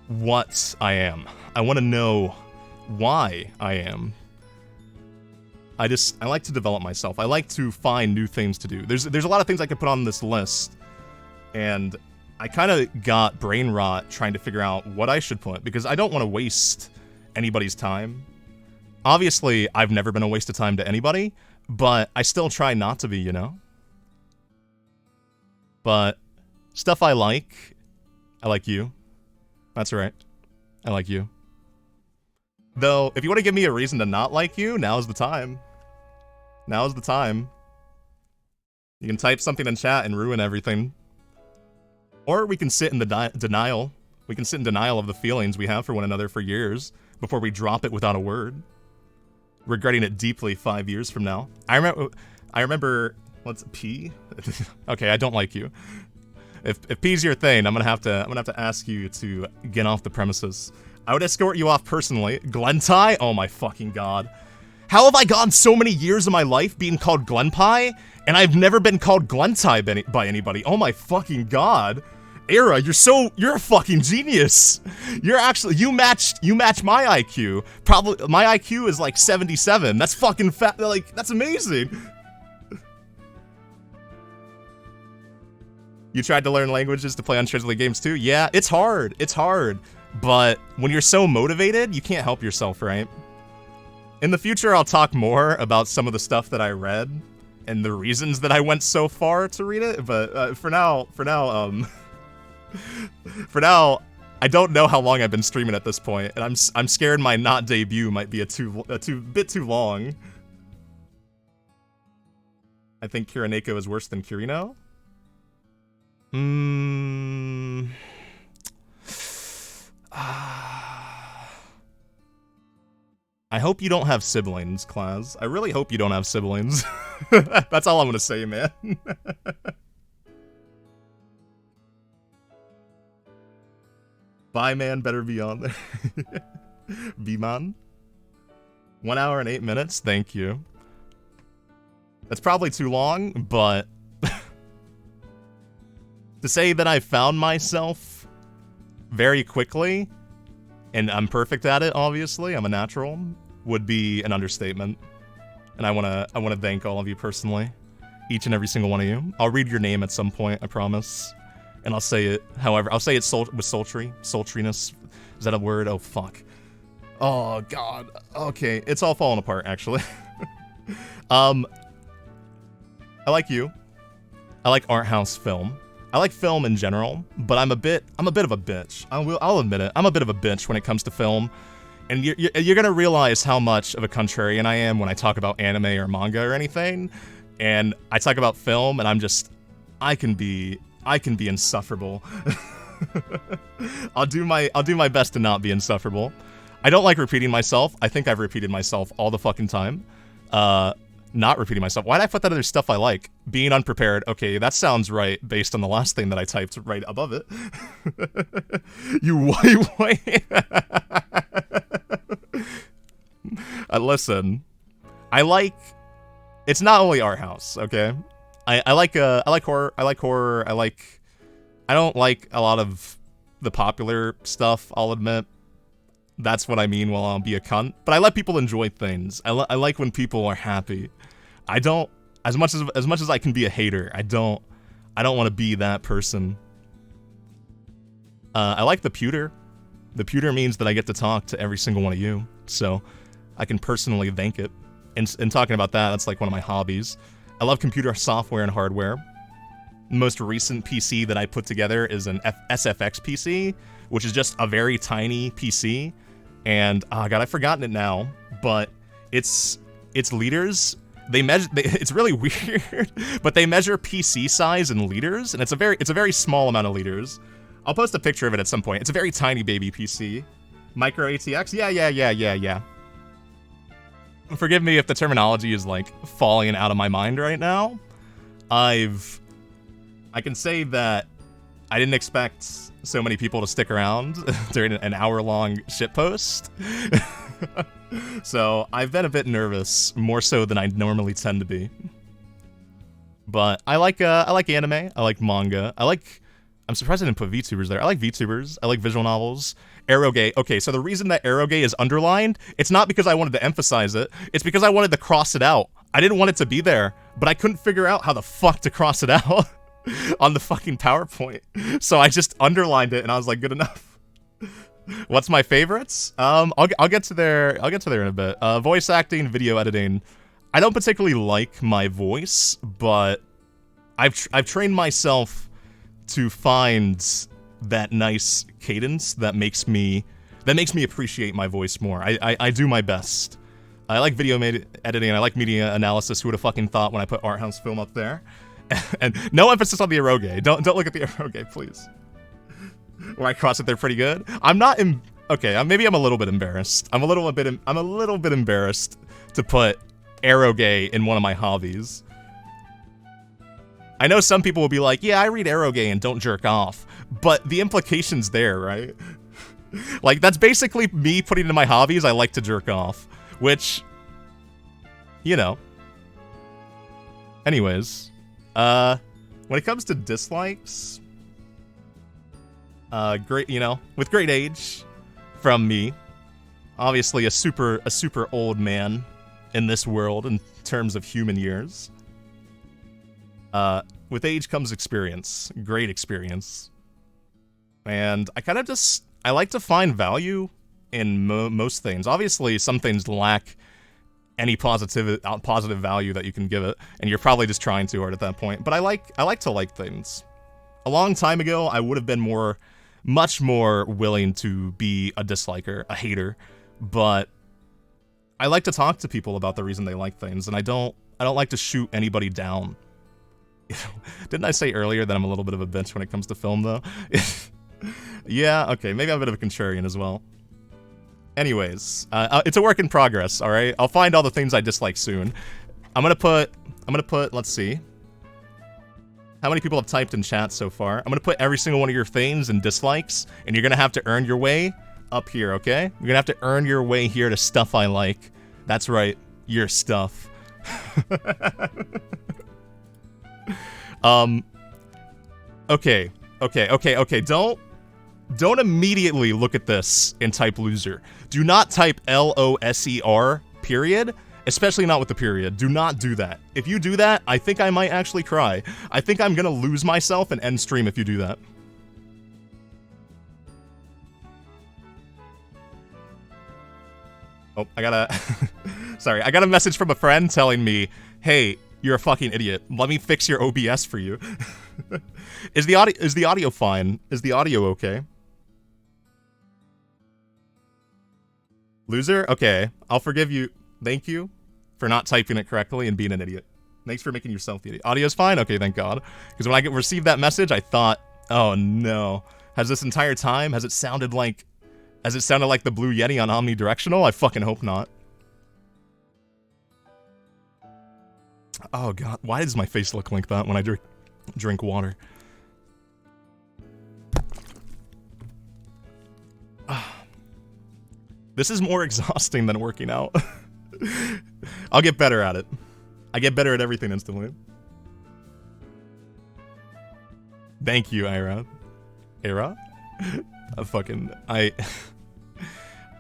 what I am. I want to know why I am. I like to develop myself. I like to find new things to do. There's a lot of things I could put on this list, and I kind of got brain rot trying to figure out what I should put, because I don't want to waste anybody's time. Obviously, I've never been a waste of time to anybody, but I still try not to be, you know? But stuff I like you. That's right. I like you. Though, if you want to give me a reason to not like you, now's the time. Now's the time. You can type something in chat and ruin everything. Or we can sit in the denial. We can sit in denial of the feelings we have for one another for years before we drop it without a word, regretting it deeply 5 years from now. I remember. What's P? Okay, I don't like you. If P's your thing, I'm gonna have to ask you to get off the premises. I would escort you off personally. Glenpai? Oh my fucking god. How have I gone so many years of my life being called Glenpai, and I've never been called Glenpai by anybody? Oh my fucking god. Era, you're a fucking genius. You match my IQ. Probably, my IQ is like 77. That's fucking that's amazing. You tried to learn languages to play untranslated games too? Yeah, it's hard. It's hard. But when you're so motivated, you can't help yourself, right? In the future, I'll talk more about some of the stuff that I read and the reasons that I went so far to read it. But for now, I don't know how long I've been streaming at this point, and I'm scared my not debut might be a bit too long. I think Kirineko is worse than Kirino. I hope you don't have siblings, Claz. I really hope you don't have siblings. That's all I'm gonna say, man. Bye, man. Better be on there. B-man. 1 hour and 8 minutes. Thank you. That's probably too long, but to say that I found myself very quickly, and I'm perfect at it, obviously, I'm a natural, would be an understatement. And I wanna thank all of you personally. Each and every single one of you. I'll read your name at some point, I promise. And I'll say it, however, I'll say it with sultriness. Is that a word? Oh, fuck. Oh, God. Okay, it's all falling apart, actually. I like you. I like art house film. I like film in general, but I'm a bit of a bitch. I'll admit it. I'm a bit of a bitch when it comes to film. And you're gonna realize how much of a contrarian I am when I talk about anime or manga or anything. And I talk about film, and I can be insufferable. I'll do my best to not be insufferable. I don't like repeating myself. I think I've repeated myself all the fucking time. Not repeating myself. Why'd I put that other stuff I like? Being unprepared. Okay, that sounds right based on the last thing that I typed right above it. You white. Listen, I like. It's not only art house, okay? I like horror. I don't like a lot of the popular stuff, I'll admit. That's what I mean while I'll be a cunt. But I let people enjoy things. I like when people are happy. I don't, as much as I can be a hater, I don't want to be that person. I like the pewter. The pewter means that I get to talk to every single one of you, so I can personally thank it. And talking about that, that's like one of my hobbies. I love computer software and hardware. The most recent PC that I put together is an SFX PC, which is just a very tiny PC. And, oh god, I've forgotten it now, but its liters, it's really weird, but they measure PC size in liters, and it's a very small amount of liters. I'll post a picture of it at some point. It's a very tiny baby PC. Micro ATX? Yeah. Forgive me if the terminology is, like, falling out of my mind right now. I can say that I didn't expect so many people to stick around during an hour-long shitpost. So I've been a bit nervous, more so than I normally tend to be. But I like anime, I like manga, I'm surprised I didn't put VTubers there. I like VTubers, I like visual novels. Eroge. Okay, so the reason that Eroge is underlined, it's not because I wanted to emphasize it, it's because I wanted to cross it out. I didn't want it to be there, but I couldn't figure out how the fuck to cross it out on the fucking PowerPoint. So I just underlined it and I was like, good enough. What's my favorites? I'll get to there in a bit. Voice acting, video editing. I don't particularly like my voice, but I've trained myself to find that nice cadence that makes me appreciate my voice more. I do my best. I like video editing, I like media analysis. Who would have fucking thought when I put art house film up there? And no emphasis on the eroge. Don't look at the eroge, please. Where I cross it there pretty good. I'm not okay, maybe I'm a little bit embarrassed. I'm a little bit embarrassed to put eroge in one of my hobbies. I know some people will be like, yeah, I read eroge and don't jerk off. But the implication's there, right? Like, that's basically me putting in my hobbies, I like to jerk off. Which, you know. Anyways, when it comes to dislikes, with great age from me, obviously a super old man in this world in terms of human years. With age comes experience, great experience. And I like to find value in most things. Obviously, some things lack any positive value that you can give it, and you're probably just trying too hard at that point. But I like to like things. A long time ago, I would have been much more willing to be a disliker, a hater, but I like to talk to people about the reason they like things, and I don't like to shoot anybody down. Didn't I say earlier that I'm a little bit of a bitch when it comes to film, though? Yeah, okay, maybe I'm a bit of a contrarian as well. Anyways, it's a work in progress, alright? I'll find all the things I dislike soon. I'm gonna put, let's see. How many people have typed in chat so far? I'm gonna put every single one of your things in dislikes, and you're gonna have to earn your way up here, okay? You're gonna have to earn your way here to stuff I like. That's right, your stuff. Okay. Don't immediately look at this and type loser. Do not type LOSER, period. Especially not with the period. Do not do that. If you do that, I think I might actually cry. I think I'm gonna lose myself and end stream if you do that. Oh, I got a message from a friend telling me, hey, you're a fucking idiot. Let me fix your OBS for you. Is the audio fine? Is the audio okay? Loser? Okay. I'll forgive you. Thank you for not typing it correctly and being an idiot. Thanks for making yourself the idiot. Audio's fine? Okay, thank God. Because when I received that message, I thought, oh no. Has this entire time, has it sounded like the Blue Yeti on Omnidirectional? I fucking hope not. Oh god, why does my face look like that when I drink water? This is more exhausting than working out. I'll get better at it. I get better at everything instantly. Thank you, Ira. Ira?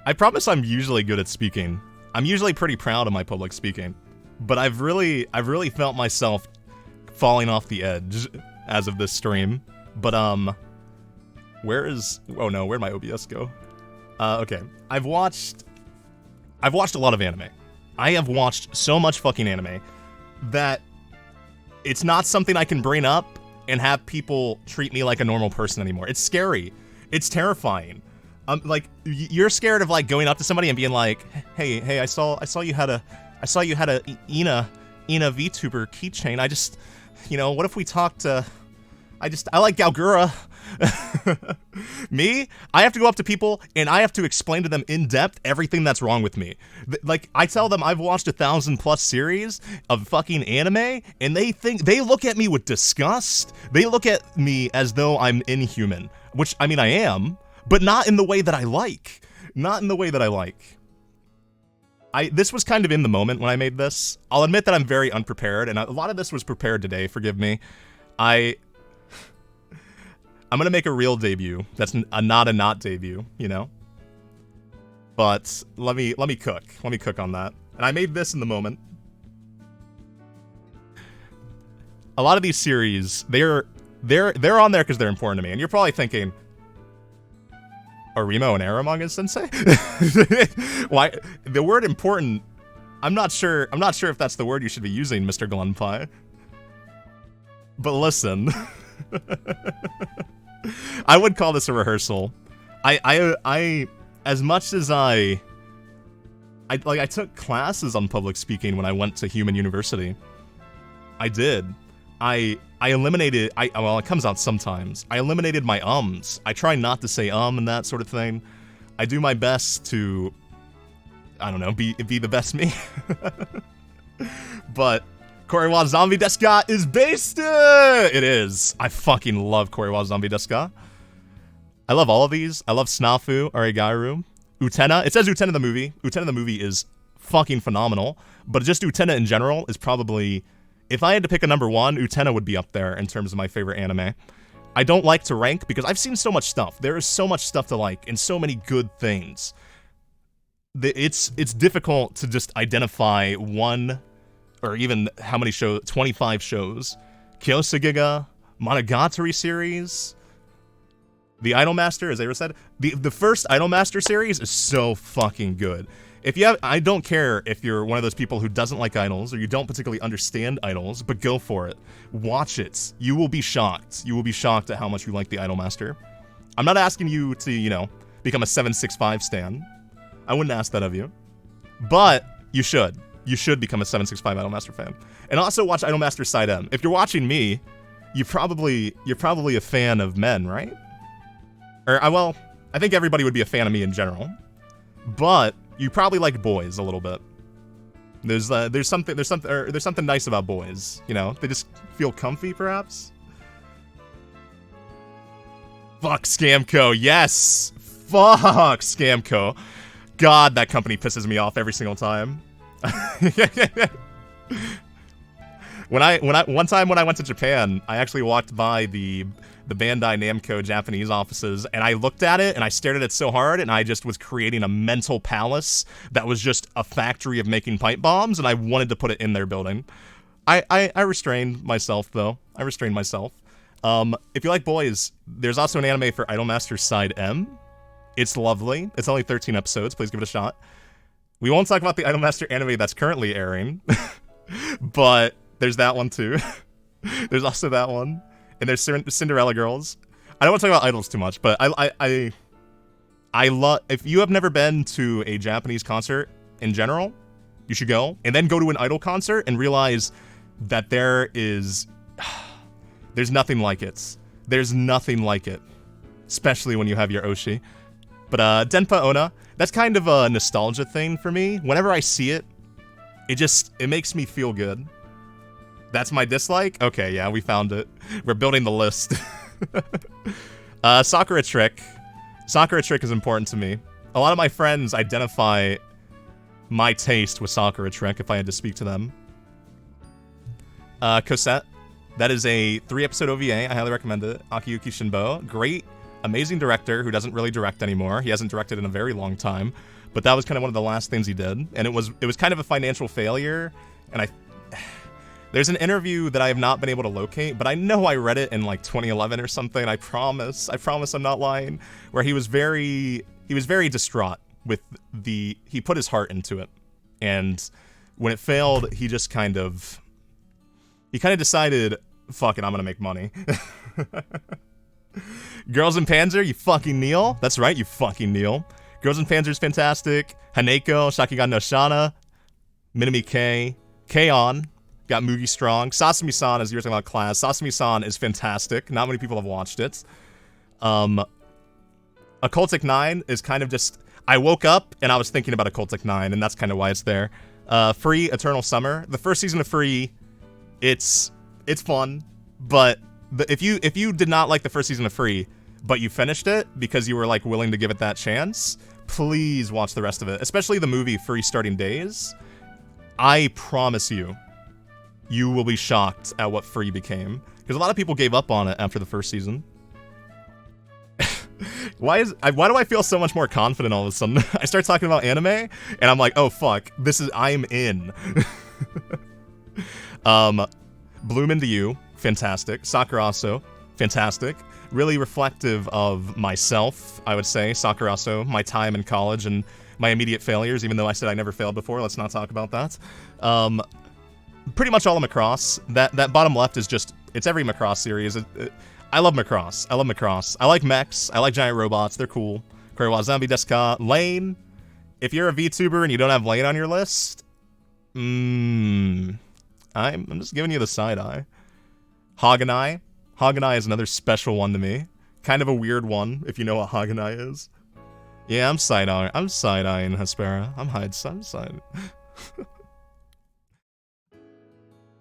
I promise I'm usually good at speaking. I'm usually pretty proud of my public speaking. But I've really felt myself falling off the edge as of this stream. But, where'd my OBS go? Okay. I've watched a lot of anime. I have watched so much fucking anime that it's not something I can bring up and have people treat me like a normal person anymore. It's scary. It's terrifying. Like, you're scared of, like, going up to somebody and being like, hey, I saw you had a Ina VTuber keychain. I just, what if we talked I like Galgura. Me? I have to go up to people and I have to explain to them in depth everything that's wrong with me. Like, I tell them I've watched 1,000+ series of fucking anime and they look at me with disgust. They look at me as though I'm inhuman, which, I mean, I am, but not in the way that I like. Not in the way that I like. This was kind of in the moment when I made this. I'll admit that I'm very unprepared, and a lot of this was prepared today, forgive me. I'm gonna make a real debut. That's not a not debut, But let me cook. Let me cook on that. And I made this in the moment. A lot of these series, they're on there because they're important to me, and you're probably thinking, Arimo and Aramanga Sensei? Why the word important? I'm not sure if that's the word you should be using, Mr. Glenpai. But listen, I would call this a rehearsal. I as much as I took classes on public speaking when I went to Human University. I did. I eliminated, well, it comes out sometimes. I eliminated my ums. I try not to say and that sort of thing. I do my best to, I don't know, be the best me. But Korewa Zombie Desu Ka is based! It is. I fucking love Korewa Zombie Desu Ka. I love all of these. I love Snafu, Arigaru, Utena. It says Utena the movie. Utena the movie is fucking phenomenal. But just Utena in general is probably... If I had to pick a number one, Utena would be up there in terms of my favorite anime. I don't like to rank because I've seen so much stuff. There is so much stuff to like and so many good things. It's difficult to just identify one or even how many shows, 25 shows. Kyosugiga, Monogatari series, the Idolmaster, as Aira said. The first Idolmaster series is so fucking good. If you have, I don't care if you're one of those people who doesn't like idols or you don't particularly understand idols, but go for it. Watch it. You will be shocked. You will be shocked at how much you like the Idolmaster. I'm not asking you to, become a 765 stan. I wouldn't ask that of you. But you should. You should become a 765 Idolmaster fan. And also watch Idolmaster Side M. If you're watching me, you're probably a fan of men, right? Or, well, I think everybody would be a fan of me in general. But you probably like boys a little bit. There's something nice about boys, They just feel comfy, perhaps. Fuck Scamco, yes. Fuck Scamco. God, that company pisses me off every single time. One time when I went to Japan, I actually walked by the Bandai Namco Japanese offices, and I looked at it, and I stared at it so hard, and I just was creating a mental palace that was just a factory of making pipe bombs, and I wanted to put it in their building. I restrained myself, though. I restrained myself. If you like boys, there's also an anime for Idolmaster Side M. It's lovely. It's only 13 episodes. Please give it a shot. We won't talk about the Idolmaster anime that's currently airing, but there's that one, too. There's also that one. And there's Cinderella Girls. I don't want to talk about idols too much, but I love... If you have never been to a Japanese concert in general, you should go. And then go to an idol concert and realize that there's nothing like it. There's nothing like it. Especially when you have your Oshi. But Denpa Onna, that's kind of a nostalgia thing for me. Whenever I see it, it makes me feel good. That's my dislike? Okay, yeah, we found it. We're building the list. Sakura Trick. Sakura Trick is important to me. A lot of my friends identify my taste with Sakura Trick if I had to speak to them. Cosette. That is a 3-episode OVA. I highly recommend it. Akiyuki Shinbo. Great Amazing director who doesn't really direct anymore. He hasn't directed in a very long time, but that was kind of one of the last things he did, and it was kind of a financial failure. And there's an interview that I have not been able to locate, but I know I read it in like 2011 or something. I promise I'm not lying. Where he was very distraught with he put his heart into it, and when it failed, he kind of decided, fuck it, I'm gonna make money. Girls in Panzer, you fucking kneel. That's right, you fucking kneel. Girls in Panzer is fantastic. Haneko, Shakigan no Shana, Minami K, K-On, got Mugi Strong. Sasumi-san, as you were talking about class, Sasumi-san is fantastic. Not many people have watched it. Occultic 9 is kind of just... I woke up and I was thinking about Occultic 9, and that's kind of why it's there. Free Eternal Summer. The first season of Free, it's fun, but if you did not like the first season of Free, but you finished it because you were like willing to give it that chance, please watch the rest of it. Especially the movie Free Starting Days. I promise you, you will be shocked at what Free became. Because a lot of people gave up on it after the first season. Why do I feel so much more confident all of a sudden? I start talking about anime, and I'm like, oh fuck, I'm in. Bloom Into You, fantastic. Sakuraso, fantastic. Really reflective of myself, I would say. Sakuraso, my time in college and my immediate failures, even though I said I never failed before. Let's not talk about that. Pretty much all of Macross. That bottom left is just, it's every Macross series. I love Macross. I love Macross. I like mechs. I like giant robots. They're cool. Korewa Zombie Desu ka. Lane. If you're a VTuber and you don't have Lane on your list, I'm just giving you the side eye. Haganai. Haganai is another special one to me. Kind of a weird one, if you know what Haganai is. Yeah, I'm side-eyeing. I'm side-eyeing Hespera. I'm side.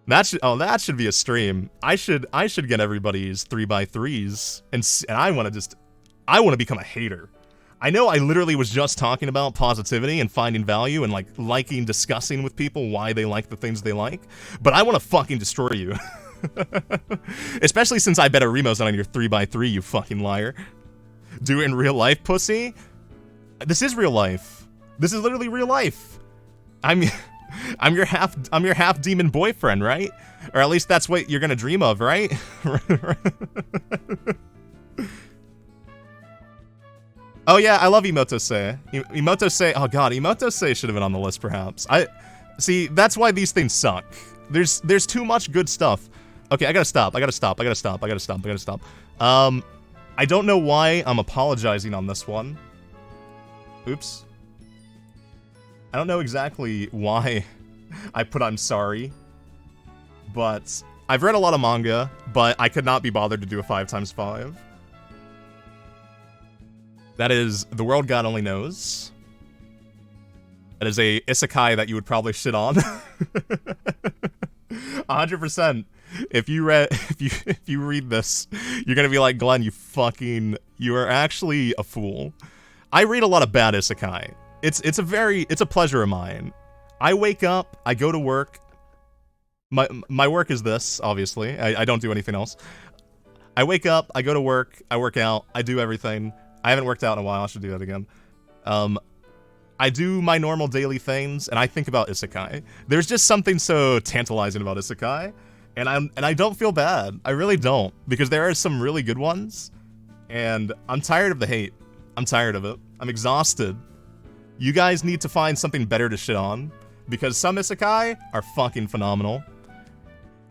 That should be a stream. I should get everybody's 3x3s, and I want to become a hater. I know I literally was just talking about positivity and finding value and like liking, discussing with people why they like the things they like, but I want to fucking destroy you. Especially since I bet a Remo's not on your 3x3, you fucking liar. Do it in real life, pussy? This is real life. This is literally real life. I'm your half demon boyfriend, right? Or at least that's what you're gonna dream of, right? Oh yeah, I love Emotose. Emotose, oh god, Emotose should have been on the list perhaps. See, that's why these things suck. There's too much good stuff. Okay, I gotta stop. I don't know why I'm apologizing on this one. Oops. I don't know exactly why I put I'm sorry, but I've read a lot of manga, but I could not be bothered to do a 5x5. That is The World God Only Knows. That is a isekai that you would probably shit on. 100%. If you read this, you're gonna be like, Glenn, you are actually a fool. I read a lot of bad isekai. It's a pleasure of mine. I wake up, I go to work. My work is this, obviously. I don't do anything else. I wake up, I go to work, I work out, I do everything. I haven't worked out in a while, I should do that again. I do my normal daily things, and I think about isekai. There's just something so tantalizing about isekai, and I don't feel bad. I really don't, because there are some really good ones, and I'm tired of the hate. I'm tired of it. I'm exhausted. You guys need to find something better to shit on, because some isekai are fucking phenomenal.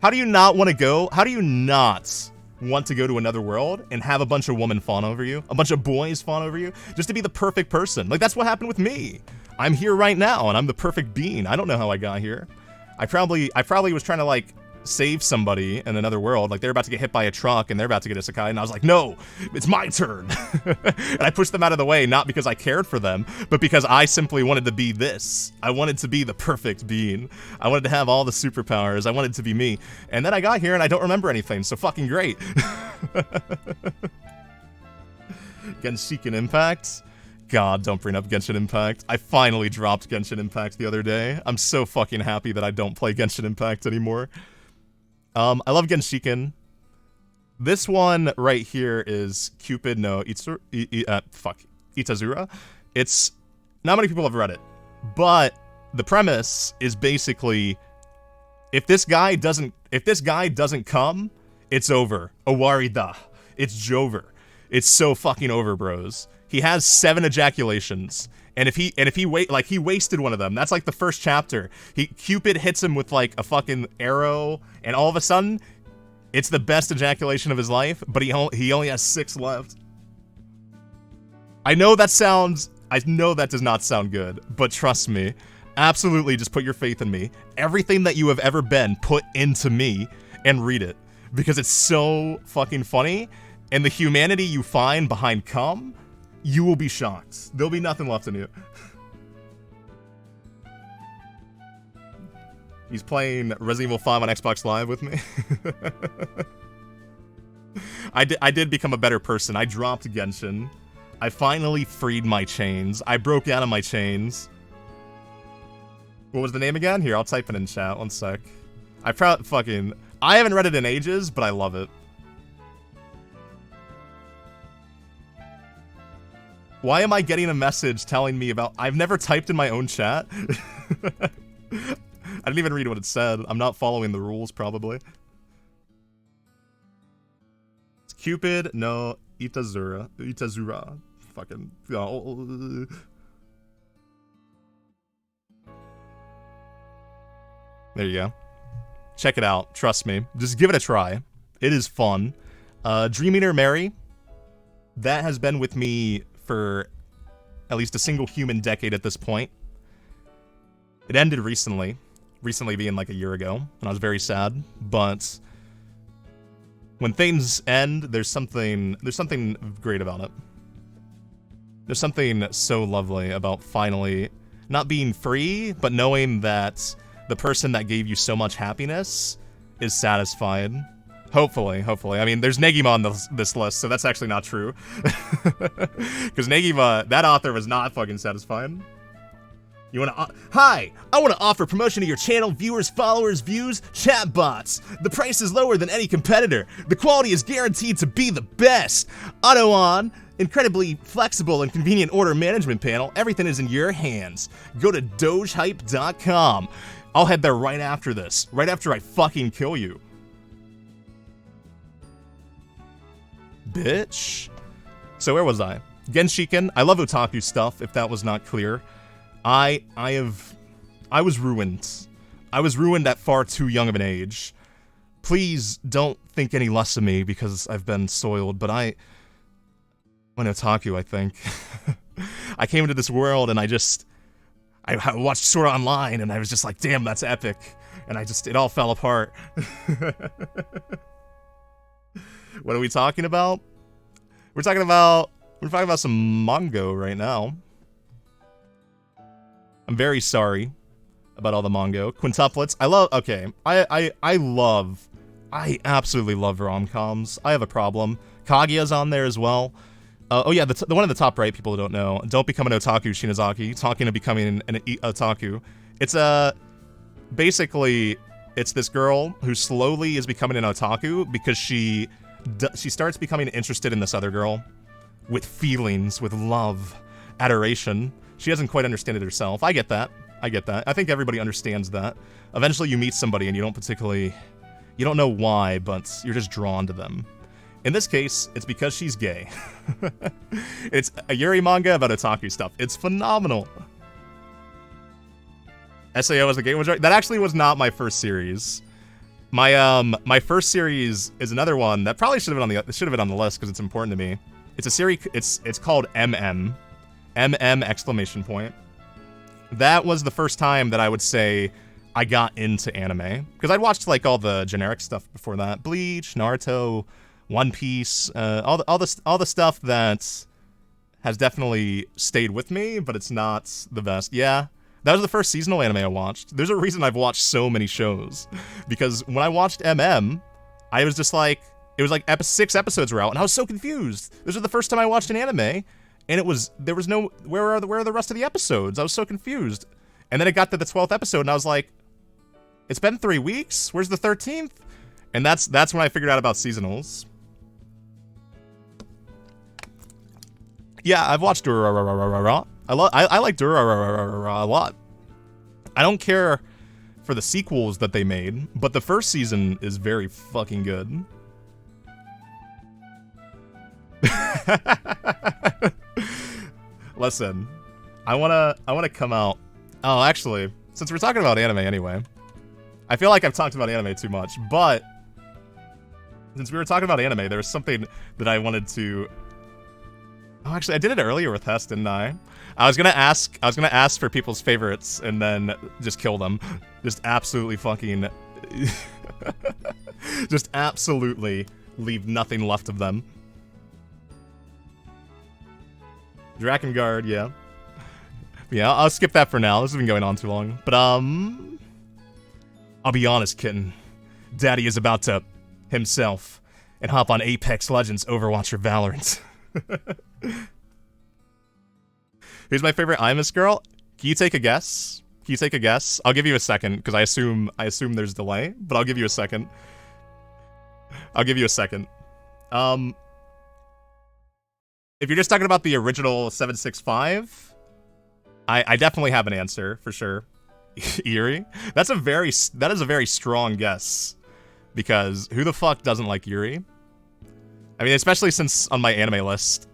How do you not want to go? How do you not want to go to another world and have a bunch of women fawn over you? A bunch of boys fawn over you? Just to be the perfect person. Like, that's what happened with me. I'm here right now, and I'm the perfect being. I don't know how I got here. I probably was trying to, like, save somebody in another world. Like, they're about to get hit by a truck, and they're about to get isekai, and I was like, no, it's my turn. And I pushed them out of the way, not because I cared for them, but because I simply wanted to be this. I wanted to be the perfect being. I wanted to have all the superpowers. I wanted to be me. And then I got here, and I don't remember anything, so fucking great. Genshin Impact? God, don't bring up Genshin Impact. I finally dropped Genshin Impact the other day. I'm so fucking happy that I don't play Genshin Impact anymore. I love Genshiken. This one right here is Cupid no Itazura. It's not many people have read it, but the premise is basically if this guy doesn't come, it's over. Owarida. It's Jover. It's so fucking over, bros. He has 7 ejaculations. And if he wasted one of them. That's like the first chapter. Cupid hits him with like a fucking arrow, and all of a sudden, it's the best ejaculation of his life, but he only has 6 left. I know that does not sound good, but trust me, absolutely just put your faith in me. Everything that you have ever been, put into me and read it. Because it's so fucking funny, and the humanity you find behind cum, you will be shocked. There'll be nothing left in you. He's playing Resident Evil 5 on Xbox Live with me. I did become a better person. I dropped Genshin. I finally freed my chains. I broke out of my chains. What was the name again? Here, I'll type it in chat. One sec. I haven't read it in ages, but I love it. Why am I getting a message telling me about... I've never typed in my own chat. I didn't even read what it said. I'm not following the rules, probably. It's Cupid, no, Itazura. Fucking... Oh. There you go. Check it out. Trust me. Just give it a try. It is fun. Dream Eater Mary. That has been with me for at least a single human decade at this point. It ended recently being like a year ago, and I was very sad, but when things end, there's something great about it. There's something so lovely about finally not being free, but knowing that the person that gave you so much happiness is satisfied. Hopefully. I mean, there's Negima on this list, so that's actually not true. Because Negima, that author was not fucking satisfied. You wanna... Hi! I wanna offer promotion to your channel, viewers, followers, views, chat bots. The price is lower than any competitor. The quality is guaranteed to be the best. Auto on. Incredibly flexible and convenient order management panel. Everything is in your hands. Go to dogehype.com. I'll head there right after this. Right after I fucking kill you. Bitch. So where was I? Genshiken. I love otaku stuff, if that was not clear. I was ruined. I was ruined at far too young of an age. Please don't think any less of me because I've been soiled, but I'm an otaku, I think. I came into this world and I watched Sword Art Online and I was just like, damn, that's epic. And it all fell apart. What are we talking about? We're talking about some manga right now. I'm very sorry about all the manga. Quintuplets. I absolutely love rom-coms. I have a problem. Kaguya's on there as well. Oh yeah, the one at the top right, people who don't know. Don't become an otaku, Shinozaki. Talking to becoming an otaku. It's basically, it's this girl who slowly is becoming an otaku because she starts becoming interested in this other girl with feelings, with love, adoration. She doesn't quite understand it herself. I get that. I think everybody understands that. Eventually you meet somebody and you don't know why, but you're just drawn to them. In this case, it's because she's gay. It's a Yuri manga about otaku stuff. It's phenomenal. SAO as a gay majority. That actually was not my first series. My first series is another one that probably should have been on the list because it's important to me. It's a series. It's called MM. MM! That was the first time that I would say I got into anime because I'd watched like all the generic stuff before that: Bleach, Naruto, One Piece, all the stuff that has definitely stayed with me, but it's not the best. Yeah, that was the first seasonal anime I watched. There's a reason I've watched so many shows because when I watched MM, I was just like, it was like 6 episodes were out, and I was so confused. This was the first time I watched an anime. And there was no, where are the rest of the episodes? I was so confused. And then it got to the 12th episode and I was like, it's been 3 weeks? Where's the 13th? And that's when I figured out about seasonals. Yeah, I've watched Durarara. I like Durarara a lot. I don't care for the sequels that they made, but the first season is very fucking good. Listen, I wanna come out. Oh, actually, since we're talking about anime anyway, I feel like I've talked about anime too much, but since we were talking about anime, there was something that I wanted to. Oh, actually, I did it earlier with Hess, didn't I? I was gonna ask for people's favorites and then just kill them. Just absolutely fucking, just absolutely leave nothing left of them. Drakengard, yeah. Yeah, I'll skip that for now. This has been going on too long. But, I'll be honest, kitten. Daddy is about to himself and hop on Apex Legends, Overwatch, or Valorant. Who's my favorite Imus girl? Can you take a guess? Can you take a guess? I'll give you a second, because I assume there's delay, but I'll give you a second. I'll give you a second. If you're just talking about the original 765, I definitely have an answer, for sure. Yuri? That is a very strong guess. Because who the fuck doesn't like Yuri? I mean, especially since on my anime list,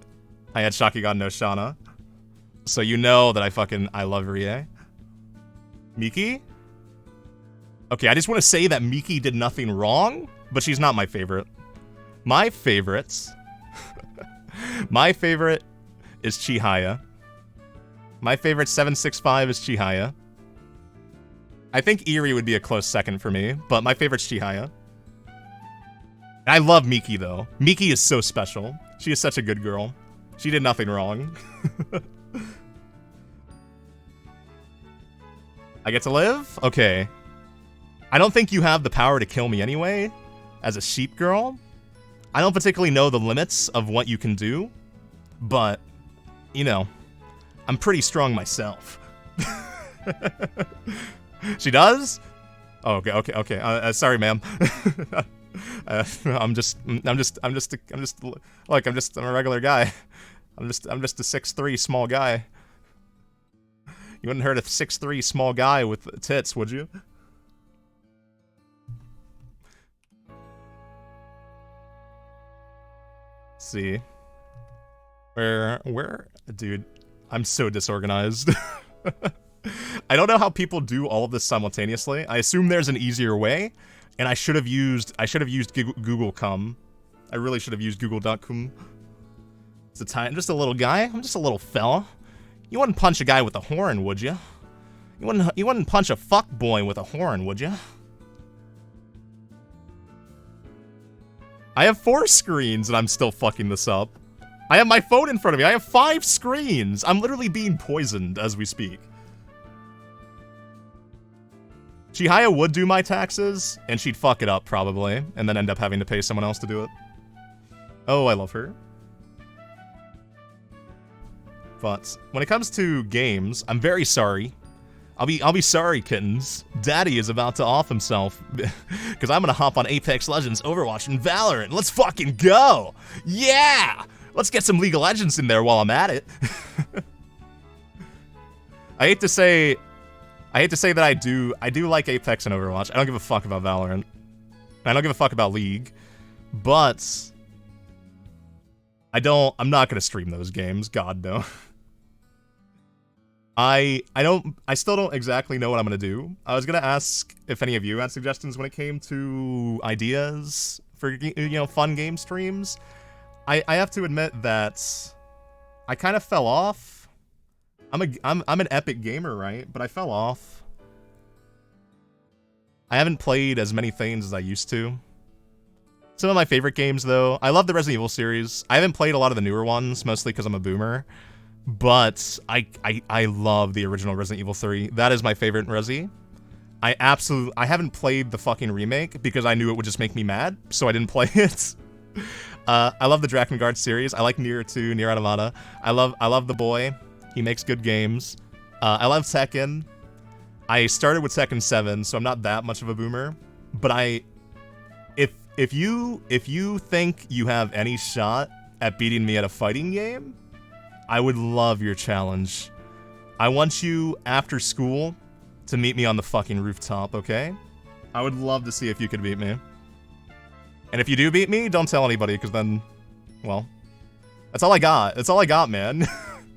I had Shakugan no Shana. So you know that I love Rie. Miki? Okay, I just want to say that Miki did nothing wrong, but she's not my favorite. My favorites... My favorite is Chihaya. My favorite 765 is Chihaya. I think Eri would be a close second for me, but my favorite's Chihaya. I love Miki, though. Miki is so special. She is such a good girl. She did nothing wrong. I get to live? Okay. I don't think you have the power to kill me anyway, as a sheep girl. I don't particularly know the limits of what you can do, but, you know, I'm pretty strong myself. She does? Oh, okay. Sorry, ma'am. I'm a regular guy. I'm just a 6'3" small guy. You wouldn't hurt a 6'3" small guy with tits, would you? See. Where? Dude, I'm so disorganized. I don't know how people do all of this simultaneously. I assume there's an easier way, and I should have used Google.com. I really should have used Google.com. I'm just a little guy. I'm just a little fella. You wouldn't punch a guy with a horn, would you? You wouldn't punch a fuck boy with a horn, would you? I have 4 screens and I'm still fucking this up. I have my phone in front of me. I have 5 screens. I'm literally being poisoned as we speak. Chihaya would do my taxes, and she'd fuck it up probably, and then end up having to pay someone else to do it. Oh, I love her. But when it comes to games, I'm very sorry. I'll be sorry, kittens. Daddy is about to off himself, because I'm gonna hop on Apex Legends, Overwatch, and Valorant. Let's fucking go! Yeah! Let's get some League of Legends in there while I'm at it. I hate to say that I do like Apex and Overwatch. I don't give a fuck about Valorant. I don't give a fuck about League. But I'm not gonna stream those games, God no. I still don't exactly know what I'm gonna do. I was gonna ask if any of you had suggestions when it came to ideas for, you know, fun game streams. I have to admit that I kind of fell off. I'm an epic gamer, right? But I fell off. I haven't played as many things as I used to. Some of my favorite games, though, I love the Resident Evil series. I haven't played a lot of the newer ones, mostly because I'm a boomer. But I love the original Resident Evil 3. That is my favorite Resi. I haven't played the fucking remake because I knew it would just make me mad, so I didn't play it. I love the Drakengard series. I like Nier 2, Nier Automata. I love the boy. He makes good games. I love Tekken. I started with Tekken 7, so I'm not that much of a boomer. But if you think you have any shot at beating me at a fighting game, I would love your challenge. I want you, after school, to meet me on the fucking rooftop, okay? I would love to see if you could beat me. And if you do beat me, don't tell anybody, because then, well, that's all I got. That's all I got, man.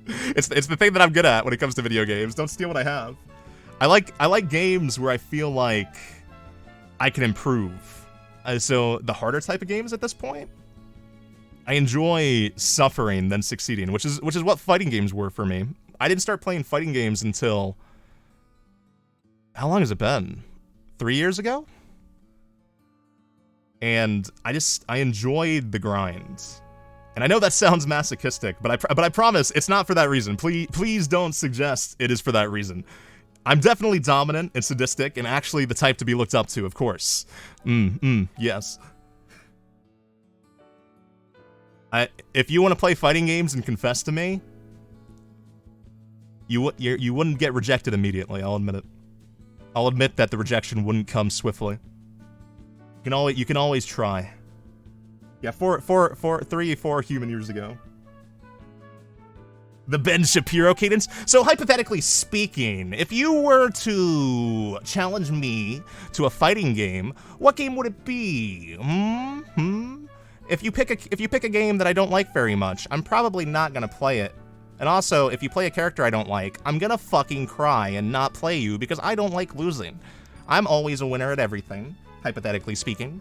It's the thing that I'm good at when it comes to video games. Don't steal what I have. I like games where I feel like I can improve. So the harder type of games at this point, I enjoy suffering than succeeding, which is what fighting games were for me. I didn't start playing fighting games until, how long has it been? 3 years ago? And I enjoyed the grind. And I know that sounds masochistic, but I promise it's not for that reason. Please don't suggest it is for that reason. I'm definitely dominant and sadistic and actually the type to be looked up to, of course. Yes. If you want to play fighting games and confess to me, you wouldn't get rejected immediately, I'll admit it. I'll admit that the rejection wouldn't come swiftly. You can always try. Yeah, 4 human years ago. The Ben Shapiro cadence. So hypothetically speaking, if you were to challenge me to a fighting game, what game would it be? If you pick a game that I don't like very much, I'm probably not gonna play it. And also, if you play a character I don't like, I'm gonna fucking cry and not play you because I don't like losing. I'm always a winner at everything, hypothetically speaking.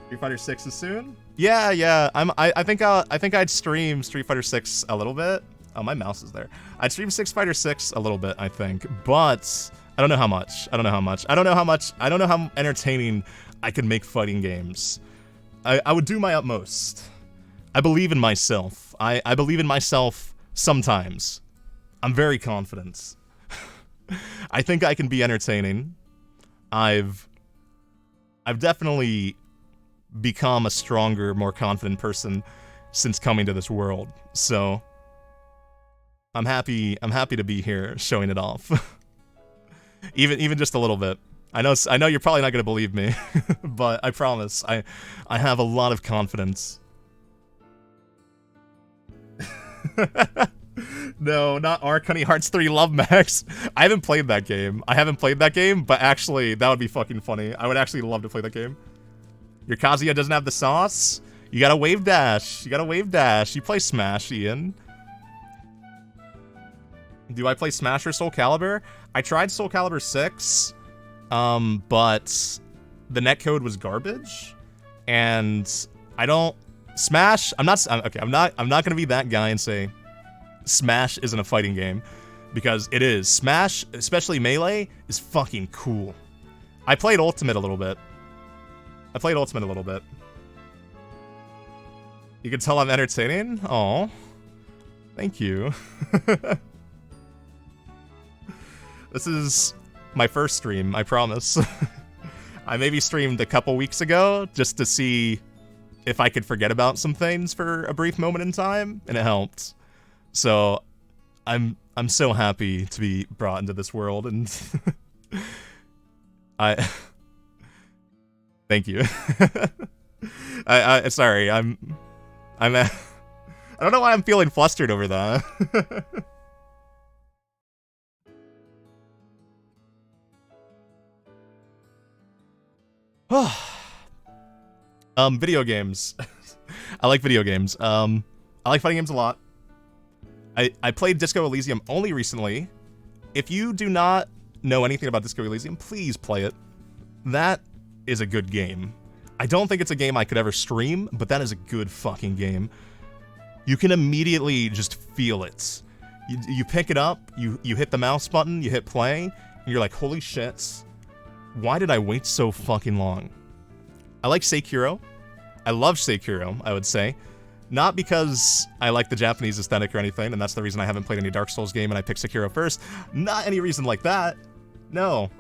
Street Fighter 6 is soon? Yeah. I think I'd stream Street Fighter 6 a little bit. Oh, my mouse is there. I'd stream Street Fighter 6 a little bit, I think, but I don't know how much. I don't know how entertaining I could make fighting games. I would do my utmost. I believe in myself. I believe in myself sometimes. I'm very confident. I think I can be entertaining. I've definitely become a stronger, more confident person since coming to this world. So I'm happy to be here showing it off. even just a little bit. I know you're probably not going to believe me, but I promise I have a lot of confidence. No, not Arc Honey Hearts 3 Love Max. I haven't played that game. But actually, that would be fucking funny. I would actually love to play that game. Your Kazuya doesn't have the sauce? You gotta wave dash. You play Smash, Ian. Do I play Smash or Soul Calibur? I tried Soul Calibur 6, but the netcode was garbage. And I don't... Smash, I'm not gonna be that guy and say Smash isn't a fighting game, because it is. Smash, especially Melee, is fucking cool. I played Ultimate a little bit. You can tell I'm entertaining? Aw. Thank you. This is my first stream, I promise. I maybe streamed a couple weeks ago just to see if I could forget about some things for a brief moment in time, and it helped. So I'm so happy to be brought into this world, and thank you. Sorry, I don't know why I'm feeling flustered over that. Video games. I like video games. I like fighting games a lot. I played Disco Elysium only recently. If you do not know anything about Disco Elysium, please play it. That is a good game. I don't think it's a game I could ever stream, but that is a good fucking game. You can immediately just feel it. You pick it up, you hit the mouse button, you hit play, and you're like, holy shit, why did I wait so fucking long? I like Sekiro. I love Sekiro, I would say. Not because I like the Japanese aesthetic or anything, and that's the reason I haven't played any Dark Souls game and I picked Sekiro first. Not any reason like that. No.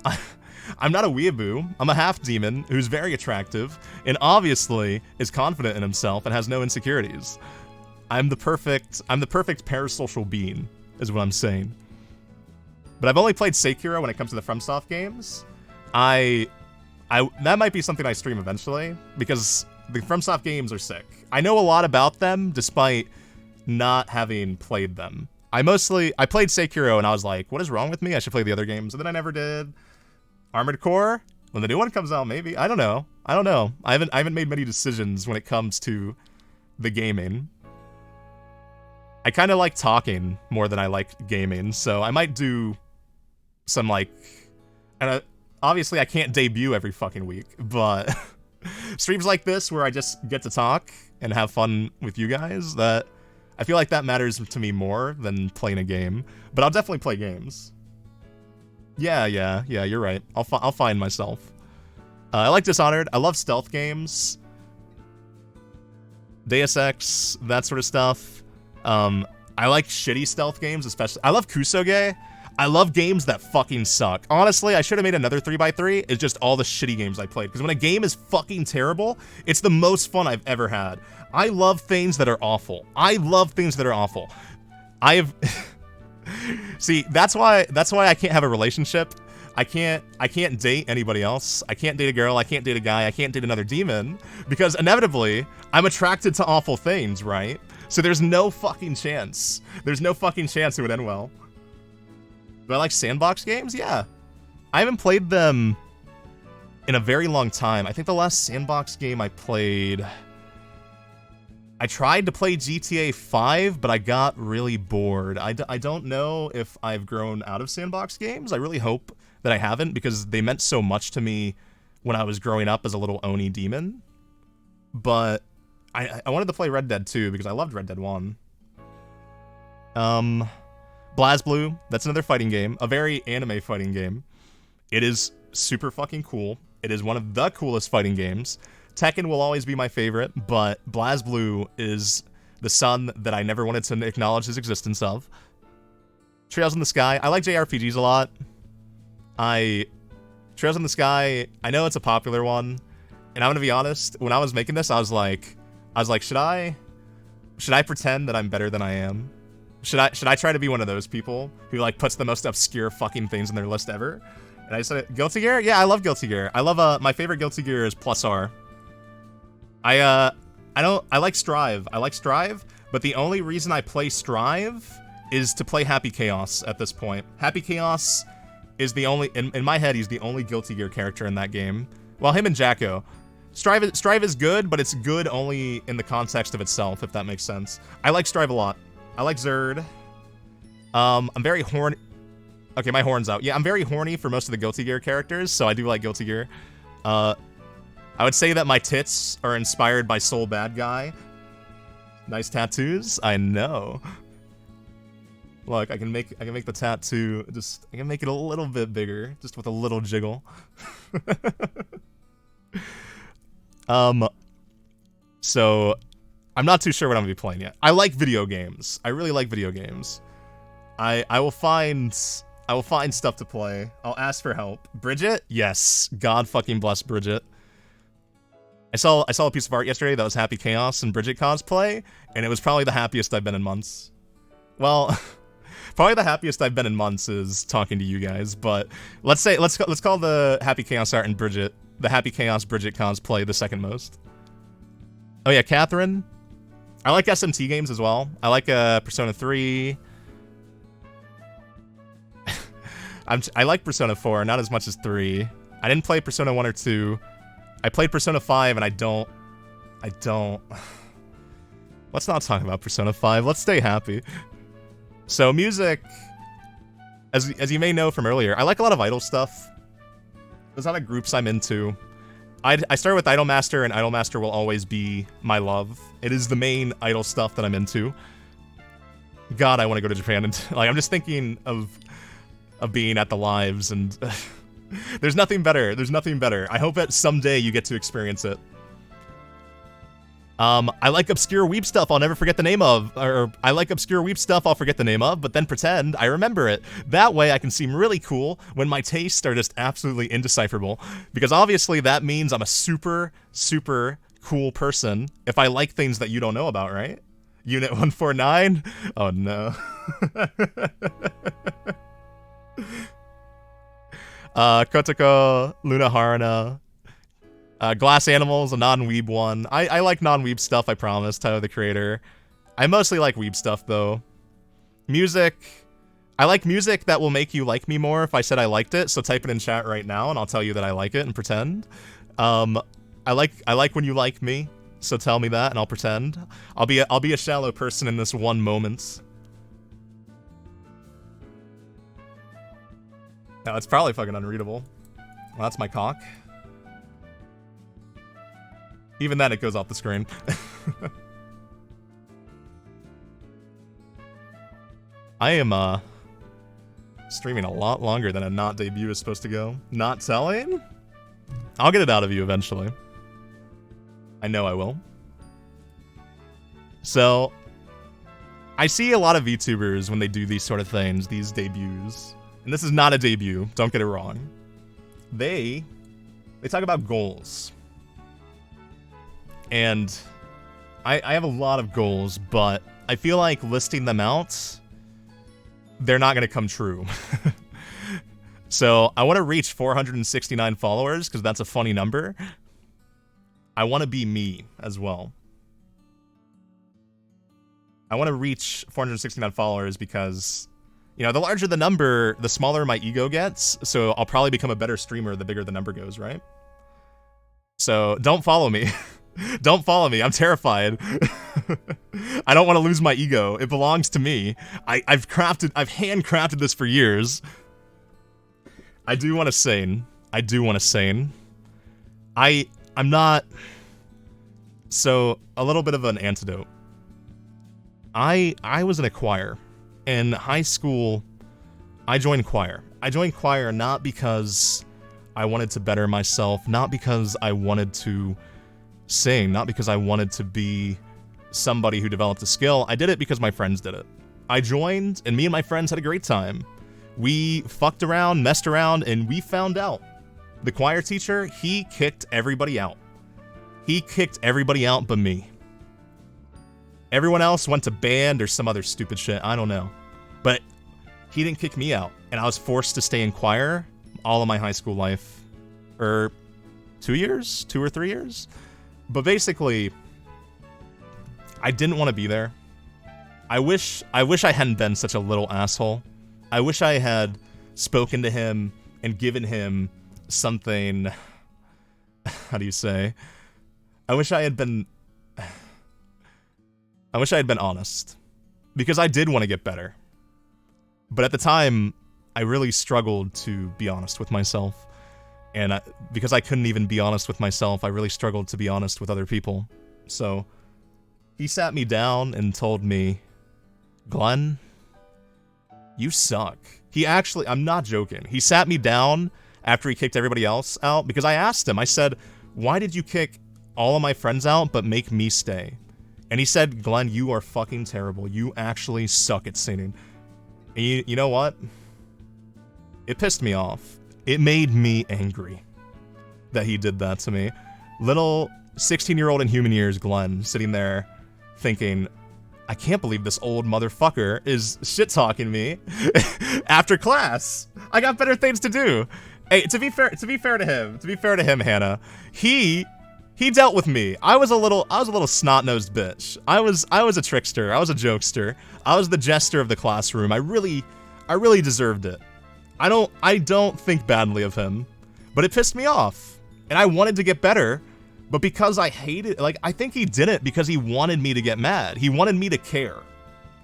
I'm not a weeaboo. I'm a half-demon who's very attractive, and obviously is confident in himself and has no insecurities. I'm the perfect parasocial being, is what I'm saying. But I've only played Sekiro when it comes to the FromSoft games. That might be something I stream eventually, because The FromSoft games are sick. I know a lot about them, despite not having played them. I played Sekiro, and I was like, what is wrong with me? I should play the other games, and then I never did. Armored Core? When the new one comes out, maybe. I don't know. I haven't made many decisions when it comes to the gaming. I kind of like talking more than I like gaming, so I might do some, like... And obviously, I can't debut every fucking week, but streams like this where I just get to talk and have fun with you guys, I feel like that matters to me more than playing a game. But I'll definitely play games. Yeah, you're right. I'll find myself. I like Dishonored. I love stealth games. Deus Ex, that sort of stuff. I like shitty stealth games, especially. I love Kusoge. I love games that fucking suck. Honestly, I should have made another 3x3. It's just all the shitty games I played. Because when a game is fucking terrible, it's the most fun I've ever had. I love things that are awful. See, that's why I can't have a relationship. I can't date anybody else. I can't date a girl. I can't date a guy. I can't date another demon. Because inevitably, I'm attracted to awful things, right? So there's no fucking chance. There's no fucking chance it would end well. Do I like sandbox games? Yeah. I haven't played them in a very long time. I think the last sandbox game I played... I tried to play GTA 5, but I got really bored. I don't know if I've grown out of sandbox games. I really hope that I haven't, because they meant so much to me when I was growing up as a little Oni demon. But I wanted to play Red Dead 2, because I loved Red Dead 1. BlazBlue, that's another fighting game. A very anime fighting game. It is super fucking cool. It is one of the coolest fighting games. Tekken will always be my favorite, but BlazBlue is the son that I never wanted to acknowledge his existence of. Trails in the Sky. I like JRPGs a lot. Trails in the Sky, I know it's a popular one, and I'm gonna be honest, when I was making this, I was like, should I pretend that I'm better than I am? Should I try to be one of those people who, like, puts the most obscure fucking things in their list ever? And I said, Guilty Gear? Yeah, I love Guilty Gear. I love, my favorite Guilty Gear is Plus R. I like Strive. I like Strive, but the only reason I play Strive is to play Happy Chaos at this point. Happy Chaos is the only, in my head, he's the only Guilty Gear character in that game. Well, him and Jacko. Strive is good, but it's good only in the context of itself, if that makes sense. I like Strive a lot. I like Zerd. I'm very horny. Okay, my horn's out. Yeah, I'm very horny for most of the Guilty Gear characters, so I do like Guilty Gear. I would say that my tits are inspired by Soul Bad Guy. Nice tattoos? I know. Look, I can make the tattoo I can make it a little bit bigger, just with a little jiggle. So I'm not too sure what I'm gonna be playing yet. I like video games. I really like video games. I will find stuff to play. I'll ask for help. Bridget? Yes. God fucking bless Bridget. I saw a piece of art yesterday that was Happy Chaos and Bridget cosplay, and it was probably the happiest I've been in months. Well, probably the happiest I've been in months is talking to you guys, but let's call the Happy Chaos art and Bridget, the Happy Chaos Bridget cosplay, the second most. Oh yeah, Catherine. I like SMT games as well. I like Persona 3. I like Persona 4, not as much as 3. I didn't play Persona 1 or 2. I played Persona 5, and I don't... Let's not talk about Persona 5. Let's stay happy. So, music... As you may know from earlier, I like a lot of idol stuff. There's a lot of groups I'm into. I started with Idolmaster, and Idolmaster will always be my love. It is the main idol stuff that I'm into. God, I want to go to Japan, and like, I'm just thinking of being at the lives, and... There's nothing better. There's nothing better. I hope that someday you get to experience it. I like obscure weeb stuff I'll never forget the name of. Or I like obscure weeb stuff I'll forget the name of, but then pretend I remember it. That way I can seem really cool when my tastes are just absolutely indecipherable. Because obviously that means I'm a super, super cool person if I like things that you don't know about, right? Unit 149? Oh no. Kotoko, Luna Harana, Glass Animals, a non-weeb one. I like non-weeb stuff, I promise, Tyler the Creator. I mostly like weeb stuff, though. Music. I like music that will make you like me more if I said I liked it, so type it in chat right now and I'll tell you that I like it and pretend. I like when you like me, so tell me that and I'll pretend. I'll be a shallow person in this one moment. No, it's probably fucking unreadable. Well, that's my cock. Even then, it goes off the screen. I am, streaming a lot longer than a not debut is supposed to go. Not telling? I'll get it out of you eventually. I know I will. So, I see a lot of VTubers when they do these sort of things, these debuts. And this is not a debut, don't get it wrong. They talk about goals. And I have a lot of goals, but I feel like listing them out, they're not going to come true. So I want to reach 469 followers because that's a funny number. I want to be me as well. I want to reach 469 followers because, you know, the larger the number, the smaller my ego gets. So I'll probably become a better streamer the bigger the number goes, right? So don't follow me. Don't follow me. I'm terrified. I don't want to lose my ego. It belongs to me. I've handcrafted this for years. I do want to sane. I'm not. So a little bit of an antidote. I was in a choir in high school. I joined choir. I joined choir not because I wanted to better myself, not because I wanted to sing, not because I wanted to be somebody who developed a skill. I did it because my friends did it. I joined, and me and my friends had a great time. We fucked around, messed around, and we found out. The choir teacher, he kicked everybody out. He kicked everybody out but me. Everyone else went to band or some other stupid shit, I don't know. But he didn't kick me out, and I was forced to stay in choir all of my high school life. 2 years? 2 or 3 years? But basically, I didn't want to be there. I wish I hadn't been such a little asshole. I wish I had spoken to him and given him something. How do you say? I wish I had been honest. Because I did want to get better. But at the time, I really struggled to be honest with myself. And because I couldn't even be honest with myself, I really struggled to be honest with other people. So, he sat me down and told me, Glenn, you suck. He actually, I'm not joking. He sat me down after he kicked everybody else out because I asked him, I said, why did you kick all of my friends out but make me stay? And he said, Glenn, you are fucking terrible. You actually suck at singing. And you know what? It pissed me off. It made me angry that he did that to me. Little 16-year-old in human years Glenn sitting there thinking, I can't believe this old motherfucker is shit-talking me after class. I got better things to do. Hey, to be fair to him, Hannah, he dealt with me. I was a little snot-nosed bitch. I was a trickster. I was a jokester. I was the jester of the classroom. I really deserved it. I don't think badly of him, but it pissed me off, and I wanted to get better, but because I hated, like, I think he did it because he wanted me to get mad. He wanted me to care.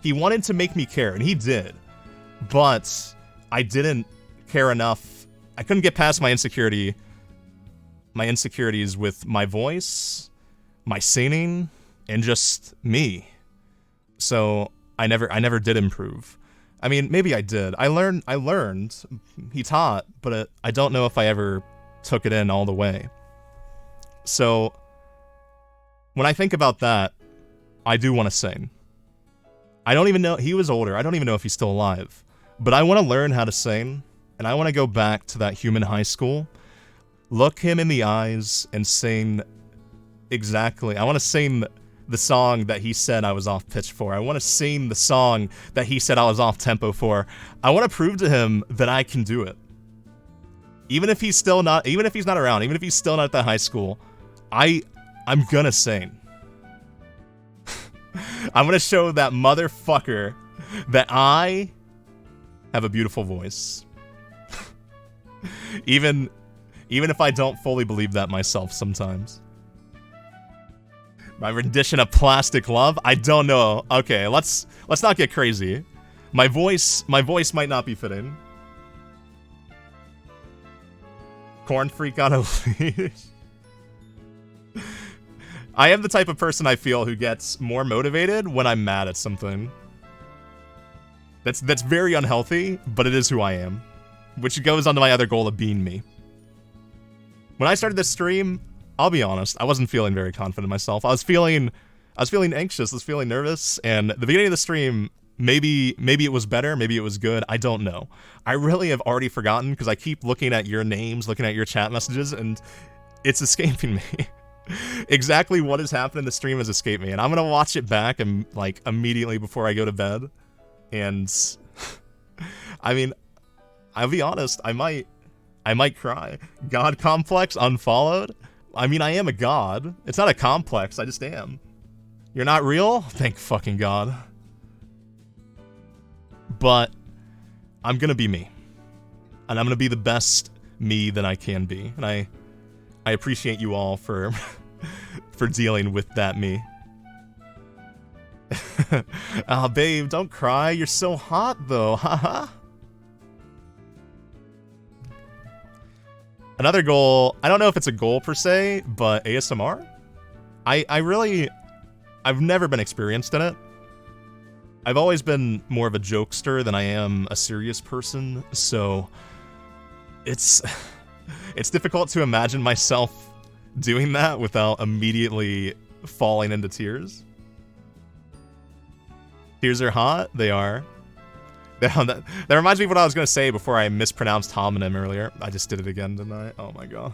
He wanted to make me care, and he did, but I didn't care enough. I couldn't get past my insecurities with my voice, my singing, and just me. So I never did improve. I mean, maybe I did. I learned, he taught, but I don't know if I ever took it in all the way. So, when I think about that, I do want to sing. I don't even know, he was older, I don't even know if he's still alive. But I want to learn how to sing, and I want to go back to that human high school, look him in the eyes, and sing exactly, I want to sing the song that he said I was off pitch for. I want to sing the song that he said I was off tempo for. I want to prove to him that I can do it. Even if he's not around, even if he's still not at the high school, I'm gonna sing. I'm gonna show that motherfucker that I have a beautiful voice. Even if I don't fully believe that myself sometimes. My rendition of Plastic Love? I don't know. Okay, let's not get crazy. My voice might not be fitting. Corn freak on a leash. I am the type of person I feel who gets more motivated when I'm mad at something. That's very unhealthy, but it is who I am. Which goes on to my other goal of being me. When I started this stream, I'll be honest, I wasn't feeling very confident in myself. I was feeling anxious, I was feeling nervous, and the beginning of the stream, maybe it was better, maybe it was good, I don't know. I really have already forgotten because I keep looking at your names, looking at your chat messages, and it's escaping me. Exactly what has happened in the stream has escaped me, and I'm gonna watch it back and like immediately before I go to bed. And I mean, I'll be honest, I might cry. God complex unfollowed? I mean, I am a god. It's not a complex, I just am. You're not real? Thank fucking God. But I'm gonna be me. And I'm gonna be the best me that I can be. And I appreciate you all for for dealing with that me. Ah, babe, don't cry. You're so hot though, haha. Another goal, I don't know if it's a goal per se, but ASMR? I've never been experienced in it. I've always been more of a jokester than I am a serious person, so it's difficult to imagine myself doing that without immediately falling into tears. Tears are hot? They are. That reminds me of what I was going to say before I mispronounced homonym earlier. I just did it again, didn't I? Oh my god.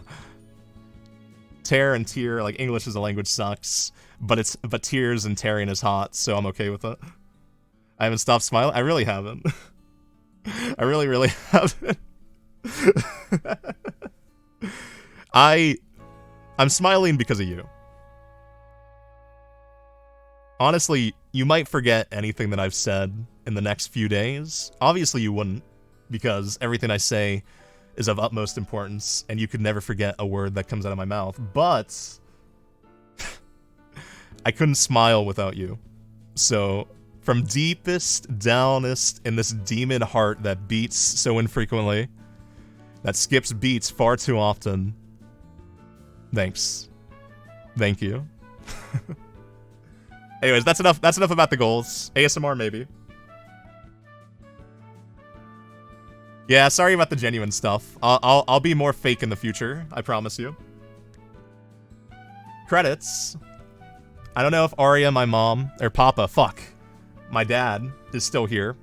Tear and tear, like English as a language sucks, but tears and tearing is hot, so I'm okay with it. I haven't stopped smiling. I really haven't. I really haven't. I'm smiling because of you. Honestly, you might forget anything that I've said in the next few days. Obviously you wouldn't, because everything I say is of utmost importance, and you could never forget a word that comes out of my mouth. But I couldn't smile without you. So, from deepest, downest in this demon heart that beats so infrequently, that skips beats far too often, thanks. Thank you. Anyways, that's enough about the goals. ASMR maybe. Yeah, sorry about the genuine stuff. I'll be more fake in the future, I promise you. Credits. I don't know if Arya, my mom, or Papa, my dad, is still here.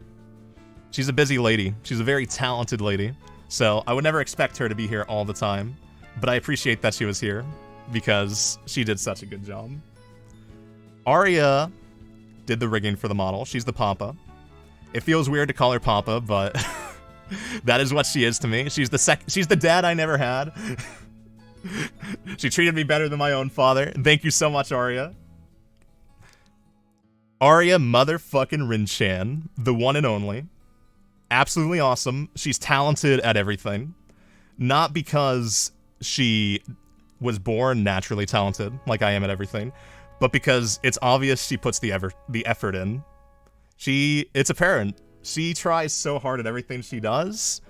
She's a busy lady. She's a very talented lady. So I would never expect her to be here all the time. But I appreciate that she was here, because she did such a good job. Arya did the rigging for the model. She's the Papa. It feels weird to call her Papa, but that is what she is to me. She's the dad I never had. She treated me better than my own father. Thank you so much, Arya. Arya motherfucking Rinchan, the one and only. Absolutely awesome. She's talented at everything. Not because she was born naturally talented, like I am at everything, but because it's obvious she puts the effort in. It's apparent. She tries so hard at everything she does,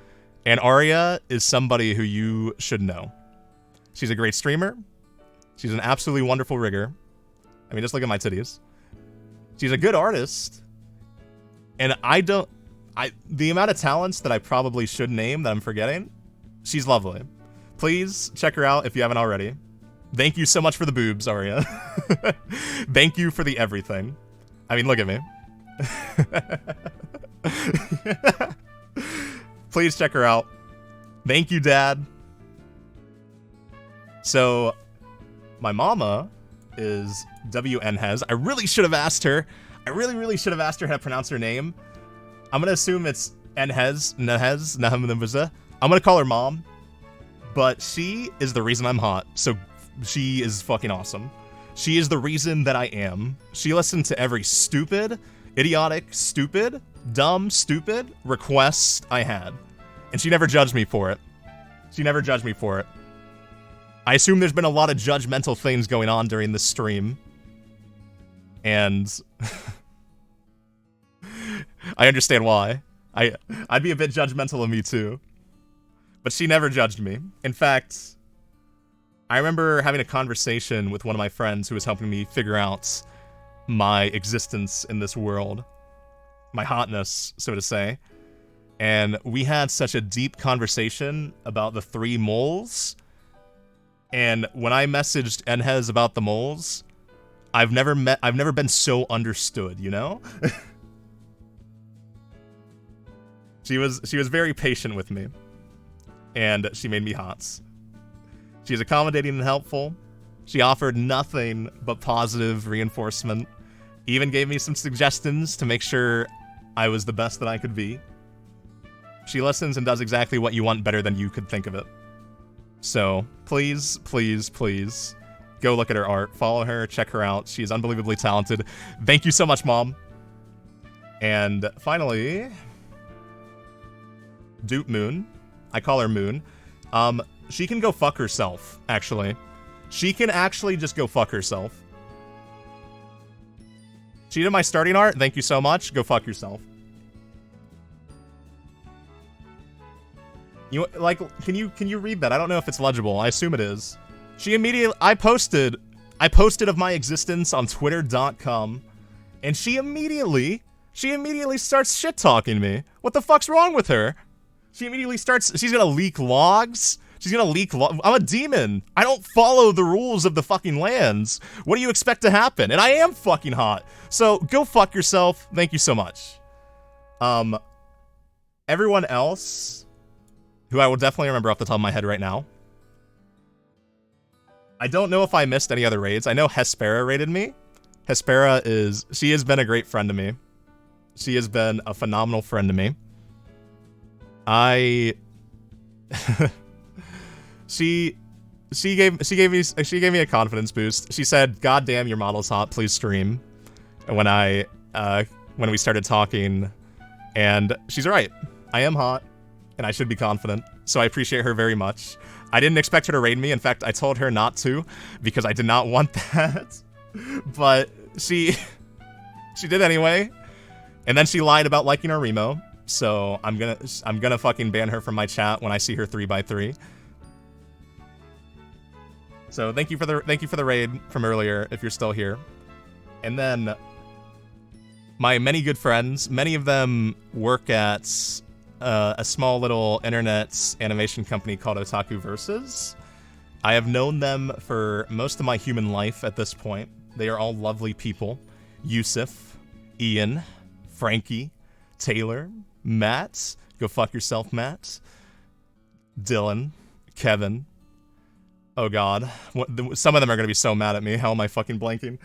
and Arya is somebody who you should know. She's a great streamer. She's an absolutely wonderful rigger. I mean, just look at my titties. She's a good artist, and the amount of talents that I probably should name that I'm forgetting, she's lovely. Please check her out if you haven't already. Thank you so much for the boobs, Arya. Thank you for the everything. I mean, look at me. Please check her out. Thank you, Dad. So, my mama is WNHEZ. I really should have asked her. I really should have asked her how to pronounce her name. I'm gonna assume it's Nhez. I'm gonna call her Mom. But she is the reason I'm hot, so she is fucking awesome. She is the reason that I am. She listened to every stupid, idiotic, stupid, dumb, stupid request I had. And she never judged me for it. She never judged me for it. I assume there's been a lot of judgmental things going on during this stream. And I understand why. I'd be a bit judgmental of me too. But she never judged me. In fact, I remember having a conversation with one of my friends who was helping me figure out my existence in this world. My hotness, so to say. And we had such a deep conversation about the 3 moles. And when I messaged Enhez about the moles, I've never been so understood, you know? She was very patient with me. And she made me hot. She's accommodating and helpful. She offered nothing but positive reinforcement. Even gave me some suggestions to make sure I was the best that I could be. She listens and does exactly what you want better than you could think of it. So, please, please, please, go look at her art. Follow her, check her out. She's unbelievably talented. Thank you so much, Mom. And finally, Dupe Moon. I call her Moon. She can go fuck herself, actually. She can actually just go fuck herself. She did my starting art. Thank you so much. Go fuck yourself. You like? Can you read that? I don't know if it's legible. I assume it is. She immediately. I posted of my existence on Twitter.com, and she immediately starts shit talking me. What the fuck's wrong with her? She immediately starts. She's gonna leak logs. She's gonna leak. I'm a demon. I don't follow the rules of the fucking lands. What do you expect to happen? And I am fucking hot. So go fuck yourself. Thank you so much. Everyone else, who I will definitely remember off the top of my head right now. I don't know if I missed any other raids. I know Hespera raided me. Hespera she has been a great friend to me. She has been a phenomenal friend to me. She gave me a confidence boost. She said, "God damn, your model's hot. Please stream." When we started talking, and she's right. I am hot, and I should be confident. So I appreciate her very much. I didn't expect her to raid me. In fact, I told her not to because I did not want that. But she did anyway. And then she lied about liking our Remo. So I'm gonna fucking ban her from my chat when I see her 3x3. So thank you for the raid from earlier if you're still here. And then my many good friends, many of them work at a small little internet animation company called Otaku Versus. I have known them for most of my human life at this point. They are all lovely people. Yusuf, Ian, Frankie, Taylor, Matt. Go fuck yourself, Matt. Dylan, Kevin. Oh god. Some of them are going to be so mad at me. How am I fucking blanking?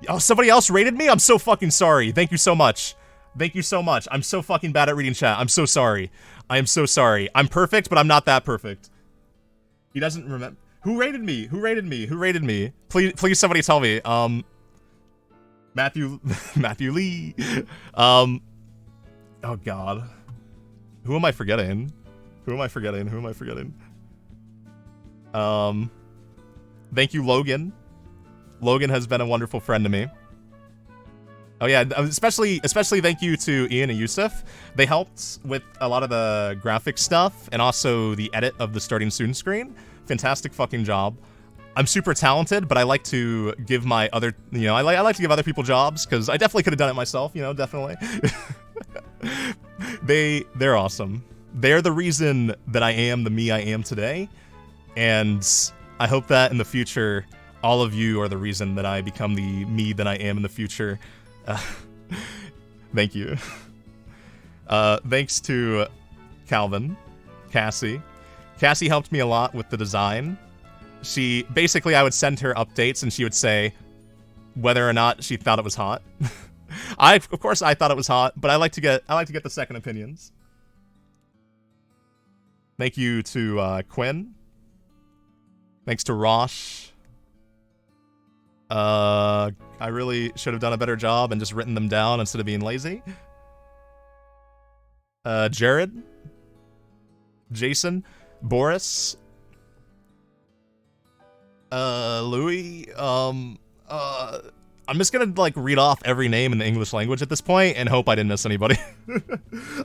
Oh, somebody else rated me? I'm so fucking sorry. Thank you so much. Thank you so much. I'm so fucking bad at reading chat. I'm so sorry. I am so sorry. I'm perfect, but I'm not that perfect. He doesn't remember. Who rated me? Who rated me? Who rated me? Please somebody tell me. Matthew Lee. Oh god. Who am I forgetting? Who am I forgetting? Who am I forgetting? Thank you, Logan. Logan has been a wonderful friend to me. Oh yeah, especially thank you to Ian and Yusuf. They helped with a lot of the graphic stuff and also the edit of the starting soon screen. Fantastic fucking job. I'm super talented, but I like to give my other, I like to give other people jobs because I definitely could have done it myself, definitely. They're awesome. They're the reason that I am the me I am today, and I hope that in the future, all of you are the reason that I become the me that I am in the future. Thank you. Thanks to Calvin, Cassie. Cassie helped me a lot with the design. Basically, I would send her updates and she would say whether or not she thought it was hot. Of course I thought it was hot, but I like to get the second opinions. Thank you to Quinn. Thanks to Rosh. I really should have done a better job and just written them down instead of being lazy. Jared. Jason. Boris. Louis. I'm just gonna, like, read off every name in the English language at this point and hope I didn't miss anybody.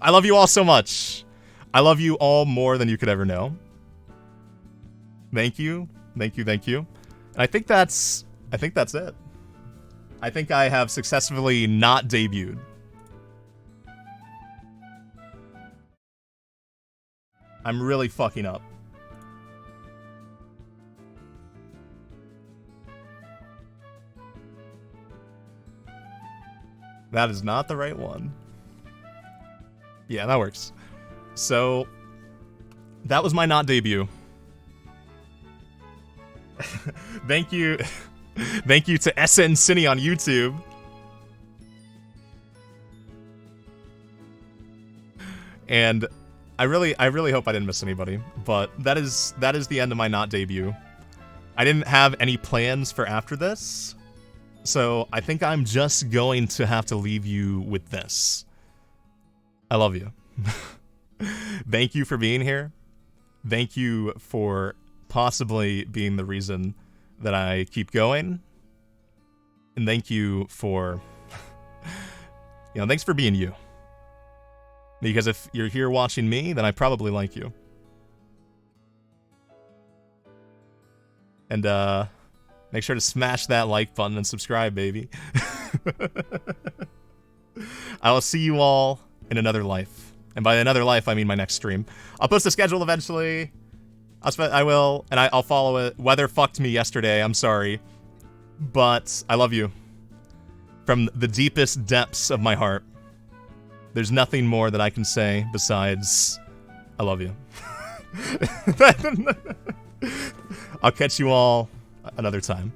I love you all so much. I love you all more than you could ever know. Thank you. Thank you, thank you. And I think that's it. I think I have successfully not debuted. I'm really fucking up. That is not the right one. Yeah, that works. So, that was my not debut. Thank you. Thank you to SN Cine on YouTube. And I really hope I didn't miss anybody, but that is the end of my not debut. I didn't have any plans for after this, so I think I'm just going to have to leave you with this. I love you. Thank you for being here. Thank you for possibly being the reason that I keep going. And thank you for, thanks for being you. Because if you're here watching me, then I probably like you. And, make sure to smash that like button and subscribe, baby. I will see you all in another life. And by another life, I mean my next stream. I'll post the schedule eventually. I will, and I'll follow it. Weather fucked me yesterday, I'm sorry. But I love you. From the deepest depths of my heart. There's nothing more that I can say besides, I love you. I'll catch you all another time.